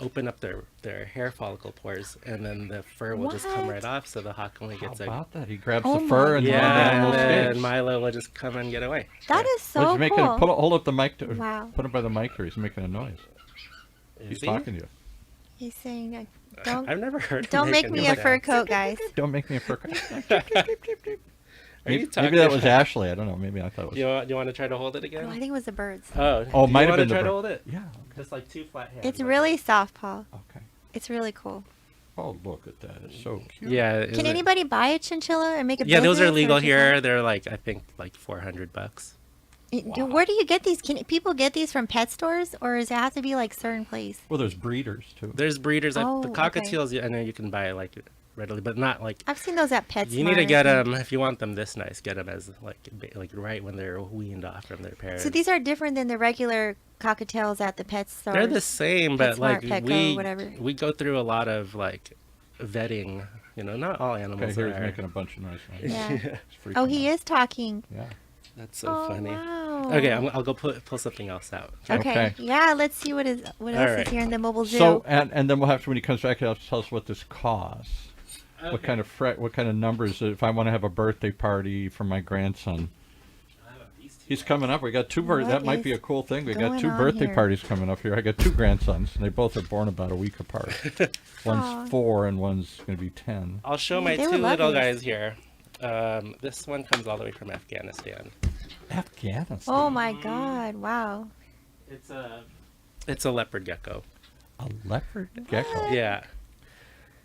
C: open up their hair follicle pores, and then the fur will just come
B: What?
C: right off. So the hawk only
A: How
C: gets
A: about that? He grabs
B: Oh
A: the fur
B: my
A: and
C: yeah,
A: the animal
C: and then
A: escapes.
C: Milo will just come and get away.
B: That is so
A: What's he making?
B: cool.
A: Hold up the mic.
B: Wow.
A: Put him by the mic here. He's making a noise.
C: Is
A: He's
C: he?
A: talking to you.
B: He's saying,
C: I've
B: "Don't
C: never heard. him
B: don't make
C: a
B: me
C: noise.
B: a fur coat, guys."
A: Don't make me a fur.
C: Are you
A: Maybe
C: talking
A: that was
C: about-
A: Ashley. I don't know. Maybe I thought it was.
C: You want to try to hold it
B: Oh,
C: again?
B: I think it was the birds.
C: Oh,
A: Oh,
C: do
A: might
C: you
A: have
C: wanna
A: been the
C: try to
A: bird.
C: hold it.
A: Yeah.
C: Just like two flat hands.
B: It's
C: like
B: really soft, Paul.
A: Okay.
B: It's really cool.
A: Oh, look at that. It's so cute.
C: that. Yeah. is
B: Can
C: it-
B: anybody buy a chinchilla and make a
C: Yeah, those are
B: business, or
C: legal
B: just
C: here.
B: like-
C: They're like I think like $400.
B: Where do you get these? Can people get these from pet stores, or does it have to be like certain place?
A: Well, there's breeders too.
C: There's breeders.
B: Oh,
C: The
B: okay.
C: cockatiels, I know you can buy like readily, but not like.
B: I've seen those at PetSmart.
C: You need to get them if you want them this nice. Get them as like right when they're weaned off from their parents.
B: So these are different than the regular cockatiels at the pet store.
C: They're the same, but like
B: PetSmart, Petco,
C: we
B: whatever.
C: we go through a lot of like vetting. You know, not all
A: Okay,
C: animals
A: here he's
C: are.
A: making a bunch of noise.
B: Yeah.
A: He's freaking
B: Oh, he
A: out.
B: is talking.
A: Yeah.
C: That's so
B: Oh,
C: funny.
B: wow.
C: Okay, I'll go pull something else out.
B: Okay.
A: Okay.
B: Yeah, let's see what else
C: right.
B: is here in the mobile zoo.
A: So and then we'll have to, when he comes back, he'll have to tell us what this costs. What
C: Okay.
A: kind of what kind of numbers? If I want to have a birthday party for my grandson, he's coming up. We got two.
B: What
A: That might be
B: is
A: a cool thing. We got
B: going
A: two
B: on
A: birthday
B: here?
A: parties coming up here. I got two grandsons, and they both are born about a week apart. One's
B: Aw.
A: 4 and one's going to be 10.
C: I'll show
B: Yeah,
C: my
B: they
C: two
B: would love
C: little
B: these.
C: guys here. This one comes all the way from Afghanistan.
A: Afghanistan.
B: Oh my God! Wow.
C: It's a leopard gecko.
A: A leopard gecko.
C: Yeah.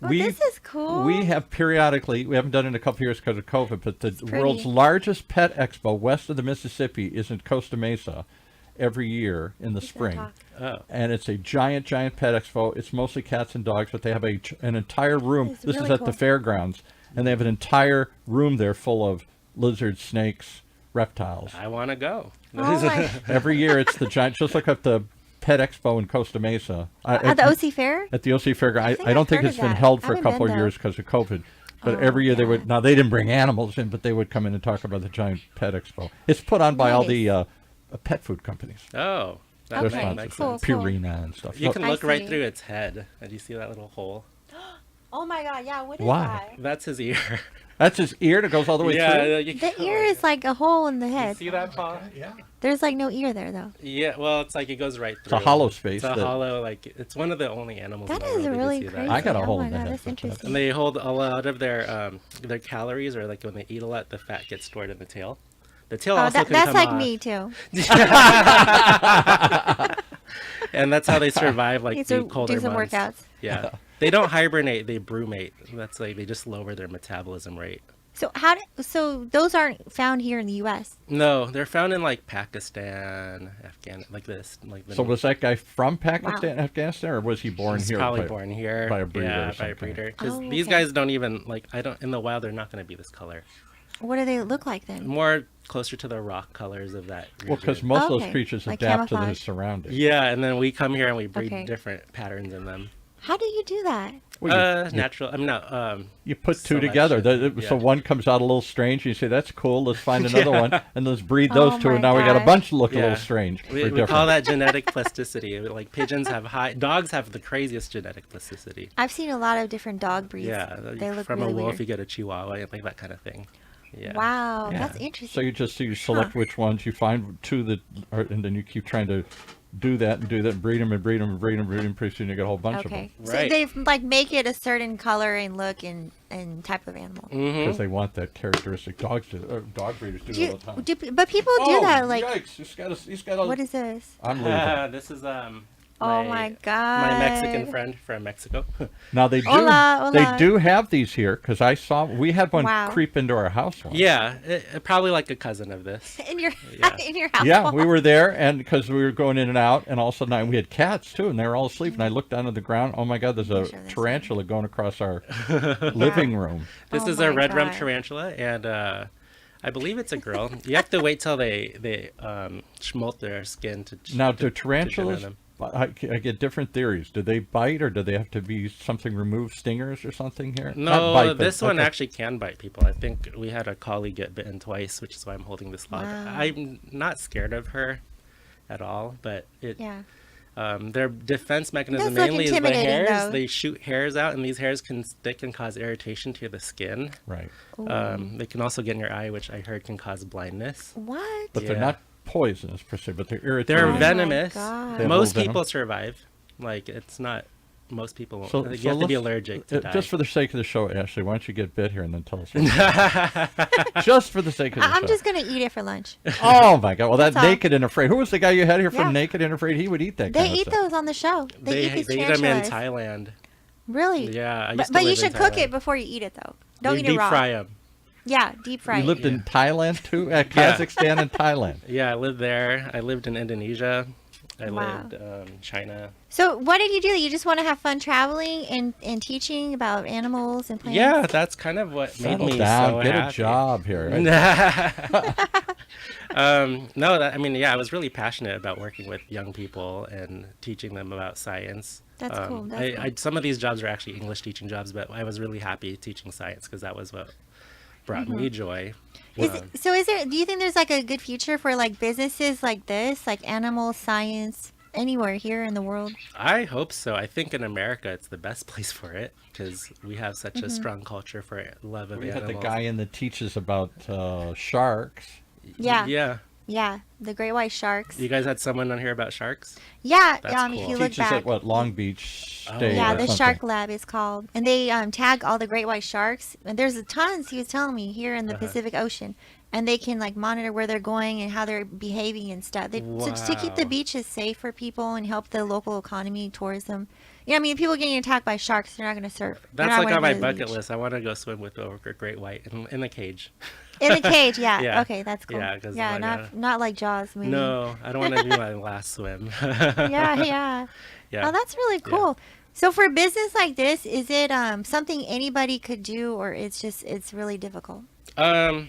B: Oh, this is cool.
A: We have periodically, we haven't done it in a couple years because of COVID, but the
B: pretty.
A: world's largest pet expo west of the Mississippi is in Costa Mesa every year in the spring.
B: talk.
C: Oh.
A: And it's a giant pet expo. It's mostly cats and dogs, but they have an entire room.
B: It's
A: This is
B: really
A: at the
B: cool.
A: fairgrounds, and they have an entire room there full of lizards, snakes, reptiles.
C: I want to go.
B: Oh my.
A: Every year it's the giant, just look up the pet expo in Costa Mesa.
B: At the OC Fair?
A: At the OC Fairground.
B: think
A: I don't
B: I've
A: think
B: heard
A: it's
B: of
A: been
B: that.
A: held
B: I
A: for a
B: haven't
A: couple
B: been,
A: of
B: though.
A: years because of COVID. But
B: Oh,
A: every year they
B: God.
A: would, now they didn't bring animals in, but they would come in and talk about the giant pet expo. It's put on by all the pet food companies.
C: Oh. That
B: Okay,
A: They're
C: makes
A: sponsors,
B: cool,
C: sense.
B: cool.
A: Purina and stuff.
C: You
A: So-
C: can
B: I
C: look right
B: see.
C: through its head. Do you see that little hole?
B: Oh my God! Yeah. What is
A: Why?
C: That's his ear.
A: That's his ear that goes all the way
C: yeah.
A: through?
C: You
B: that? The ear is like a hole in the
C: You
B: head.
C: see that, Paul?
A: Yeah.
B: There's like no ear there though.
C: Yeah, well, it's like it goes right
A: It's
C: through.
A: a hollow space.
C: It's a
A: that-
C: hollow, like, it's one of the only animals
B: That
C: in the
B: is
C: world that can
B: really
C: see that.
B: crazy.
A: I got a
B: Oh
A: hole
B: my
A: in the
B: God,
A: head,
B: that's
A: but
B: interesting.
C: And they hold a lot of their calories, or like when they eat a lot, the fat gets stored in the tail. The tail
B: Oh,
C: also can
B: that's
C: come
B: like
C: off.
B: me too.
C: And that's how they survive like
B: Need
C: the
B: to
C: colder
B: do some
C: months.
B: workouts.
C: Yeah. They don't hibernate, they brumate. That's like they just lower their metabolism rate.
B: So so those aren't found here in the U.S.
C: No, they're found in like Pakistan, like this. Like the
A: So was that guy from Pakistan, Afghanistan, or was he born
C: He's
A: here?
C: probably
A: by-
C: born here.
A: by a breeder or
C: Yeah, by a
A: something.
C: breeder. Because
B: Oh,
C: these
B: okay.
C: guys don't even like. In the wild, they're not going to be this color.
B: What do they look like then?
C: More closer to the rock colors of that.
A: Well, because
C: region.
A: most of those
B: Okay,
A: creatures
B: like
A: adapt to their
B: camouflage.
A: surroundings.
C: Yeah, and then we come here and we breed
B: Okay.
C: different patterns in them.
B: How do you do that?
A: Well,
C: Natural. I'm not.
A: You put two
C: selection,
A: together. So
C: yeah.
A: one comes out a little strange, and you say, that's cool, let's find another one, and let's breed those
B: Oh
A: two,
B: my
A: and now we got a
B: gosh.
A: bunch that look a
C: Yeah.
A: little strange.
C: We
A: or
C: call
A: different.
C: that genetic plasticity. Like pigeons have high. Dogs have the craziest genetic plasticity.
B: I've seen a lot of different dog breeds.
C: Yeah,
B: They look
C: from
B: really
C: a wolf
B: weird.
C: you get a Chihuahua, like that kind of thing. Yeah.
B: Wow,
A: Yeah.
B: that's interesting.
A: So you select which ones, you find two and then you keep trying to do that and do that, and breed them and breed them and breed them and breed them. Pretty soon you get a whole bunch of them.
B: So they like make it a certain color and look and type of animal.
A: Because they want that characteristic. Dog breeders do it all the time.
B: But people do that. Like,
A: yikes! He's got a.
B: What is this?
A: I'm leaving.
C: This is
B: oh my God!
C: My Mexican friend from Mexico.
A: Now they do.
B: Hola.
A: They do have these here because I saw. We had one creep into our house once.
C: Yeah, probably like a cousin of this.
B: In your house.
A: Yeah, we were there, and because we were going in and out, and all of a sudden we had cats too, and they were all asleep. And I looked down at the ground. Oh my God! There's a tarantula going across our living room.
C: This is a red rum tarantula, and I believe it's a girl. You have to wait till they smolt their skin to.
A: Now, do tarantulas? I get different theories. Do they bite, or do they have to be something removed, stingers or something here?
C: No, bite, this one actually can bite people. I think we had a colleague get bitten twice, which is why I'm holding this log. Wow. I'm not scared of her at all, but their defense mechanism mainly is the hairs. Though. They shoot hairs out, and these hairs can stick and cause irritation to the skin.
A: Right.
C: They can also get in your eye, which I heard can cause blindness.
B: What?
A: But they're not poisonous per se, but they're irritating.
C: They're venomous. Most people survive. Like, it's not. Most people won't. So you have to be allergic to die.
A: Just for the sake of the show, Ashley, why don't you get bit here and then tell us? Just for the sake of the show.
B: I'm just going to eat it for lunch.
A: Oh, my God. Well, that's Naked and Afraid. Who was the guy you had here from Naked and Afraid? He would eat that kind of stuff.
B: They eat those on the show. They eat them
C: in Thailand.
B: Really?
C: Yeah.
B: But you should cook it before you eat it, though. Don't eat it raw.
C: Deep fry them.
B: Yeah, deep fry.
A: You lived in Thailand, too? Kazakhstan and Thailand.
C: Yeah, I lived there. I lived in Indonesia. I lived in China.
B: So what did you do? You just want to have fun traveling and teaching about animals and plants?
C: Yeah, that's kind of what made me
A: down,
C: so
A: get
C: happy.
A: A job here. Right?
C: I was really passionate about working with young people and teaching them about science.
B: That's cool.
C: Some of these jobs are actually English teaching jobs, but I was really happy teaching science because that was what brought me joy.
B: Do you think there's like a good future for like businesses like this, like animal science, anywhere here in the world?
C: I hope so. I think in America it's the best place for it because we have such a strong culture for love of animals.
A: We had the guy in that teaches about sharks.
B: Yeah, the great white sharks.
C: You guys had someone on here about sharks?
B: Yeah,
C: That's cool.
B: If you look back.
A: At what, Long Beach State?
B: Yeah, the Shark Lab is called, and they tag all the great white sharks. And there's tons. He was telling me here in the Pacific Ocean, and they can like monitor where they're going and how they're behaving and stuff. To keep the beaches safe for people and help the local economy, tourism. Yeah, I mean, people getting attacked by sharks, they're not going to surf.
C: That's like on my bucket list. I want to go swim with a great white in a cage.
B: In the cage, yeah. Okay, that's cool.
C: Yeah,
B: not like Jaws movie.
C: No, I don't want to do my last swim.
B: Yeah. Oh, that's really cool. Yeah. So for business like this, is it something anybody could do, or it's really difficult?
C: Well,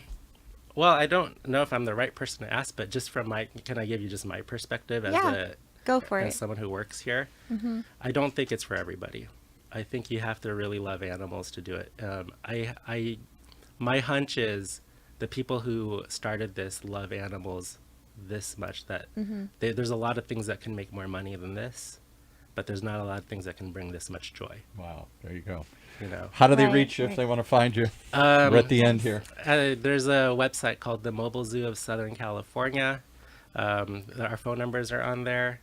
C: I don't know if I'm the right person to ask, but just can I give you just my perspective as
B: go for it.
C: As someone who works here?
B: Mm-hmm.
C: I don't think it's for everybody. I think you have to really love animals to do it. My hunch is the people who started this love animals this much that there's a lot of things that can make more money than this, but there's not a lot of things that can bring this much joy.
A: Wow, there you go.
C: How
A: do they reach you if they want to find you? We're at the end here.
C: There's a website called the Mobile Zoo of Southern California. Our phone numbers are on there,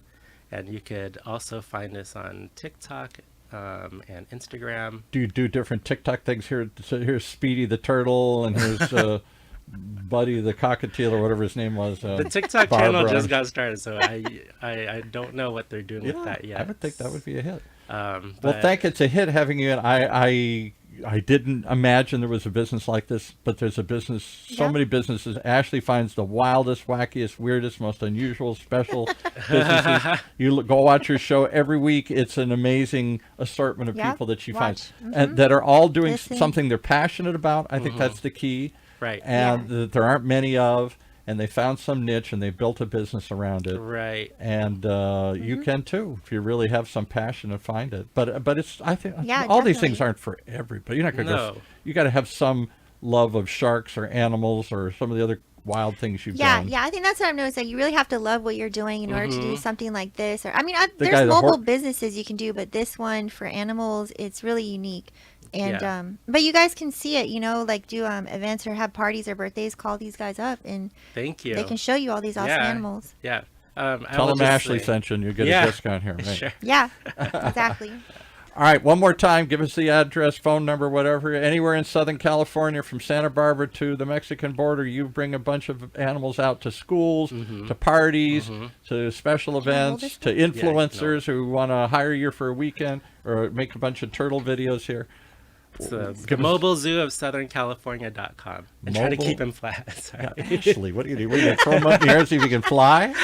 C: and you could also find us on TikTok and Instagram.
A: Do you do different TikTok things here? So here's Speedy the turtle, and here's Buddy the cockatiel, or whatever his name was.
C: The TikTok channel just got started, so I don't know what they're doing with that yet.
A: I would think that would be a hit. It's a hit having you in. I didn't imagine there was a business like this, but there's a business, so many businesses. Ashley finds the wildest, wackiest, weirdest, most unusual, special businesses. You go watch her show every week. It's an amazing assortment of people that she finds, and that are all doing something they're passionate about. I think that's the key.
C: Right.
A: And that there aren't many of, and they found some niche and they built a business around it.
C: Right.
A: And you can too if you really have some passion to find it. But it's, I think, all
B: definitely.
A: these things aren't for everybody. You're not going to go. You got to have some love of sharks or animals or some of the other wild things you've done.
B: Yeah, I think that's what I've noticed. Like, you really have to love what you're doing in order to do something like this. Or there's mobile businesses you can do, but this one for animals, it's really unique. And but you guys can see it, like do events or have parties or birthdays. Call these guys up, and
C: thank you.
B: They can show you all these awesome animals.
C: Yeah,
A: Tell them Ashley sent you and you get a discount here. Right?
C: Sure.
B: Yeah, exactly.
A: All right, one more time. Give us the address, phone number, whatever. Anywhere in Southern California, from Santa Barbara to the Mexican border, you bring a bunch of animals out to schools, to parties, to special events, to influencers who want to hire you for a weekend or make a bunch of turtle videos here.
C: It's the Mobile Zoo of SouthernCalifornia.com. And try to keep them flat. Sorry.
A: Yeah, Ashley, what do you do? What are you going to throw them up in the air and see if you can fly?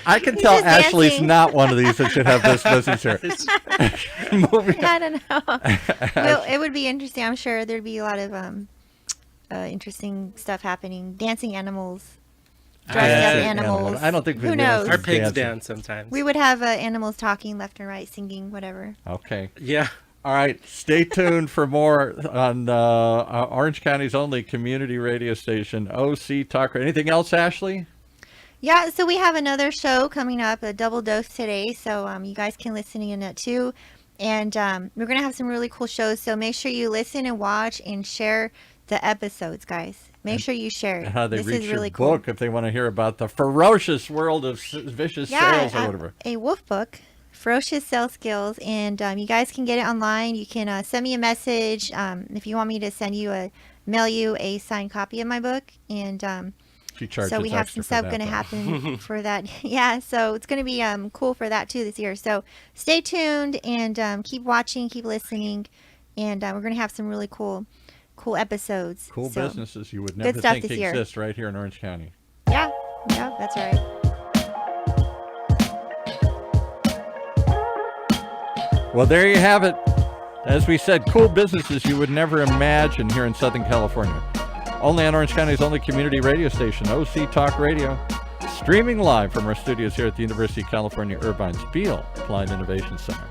A: I can tell Ashley's dancing. Not one of these that should have this business here.
B: I don't know. Well, it would be interesting. I'm sure there'd be a lot of interesting stuff happening. Dancing animals. Dressed up animals.
A: I don't think
B: who knows.
C: Our pigs dance sometimes.
B: We would have animals talking left and right, singing, whatever.
A: Okay.
C: Yeah.
A: All right. Stay tuned for more on Orange County's only community radio station, OC Talk. Anything else, Ashley?
B: Yeah. So we have another show coming up, a double dose today. So you guys can listen in that too. And we're going to have some really cool shows. So make sure you listen and watch and share the episodes, guys. Make sure you share it.
A: How they
B: this
A: reach
B: is
A: your
B: really
A: book
B: cool.
A: If they want to hear about the ferocious world of vicious sales or whatever.
B: A wolf book, Ferocious Sales Skills, and you guys can get it online. You can send me a message if you want me to mail you a signed copy of my book. And so we have some stuff going to happen for that. Yeah, so it's going to be cool for that too this year. So stay tuned and keep watching, keep listening, and we're going to have some really cool episodes.
A: Cool businesses you would never think exist right here in Orange County.
B: Yeah, that's right.
A: Well, there you have it. As we said, cool businesses you would never imagine here in Southern California. Only on Orange County's only community radio station, OC Talk Radio. Streaming live from our studios here at the University of California Irvine's Beale Applied Innovation Center.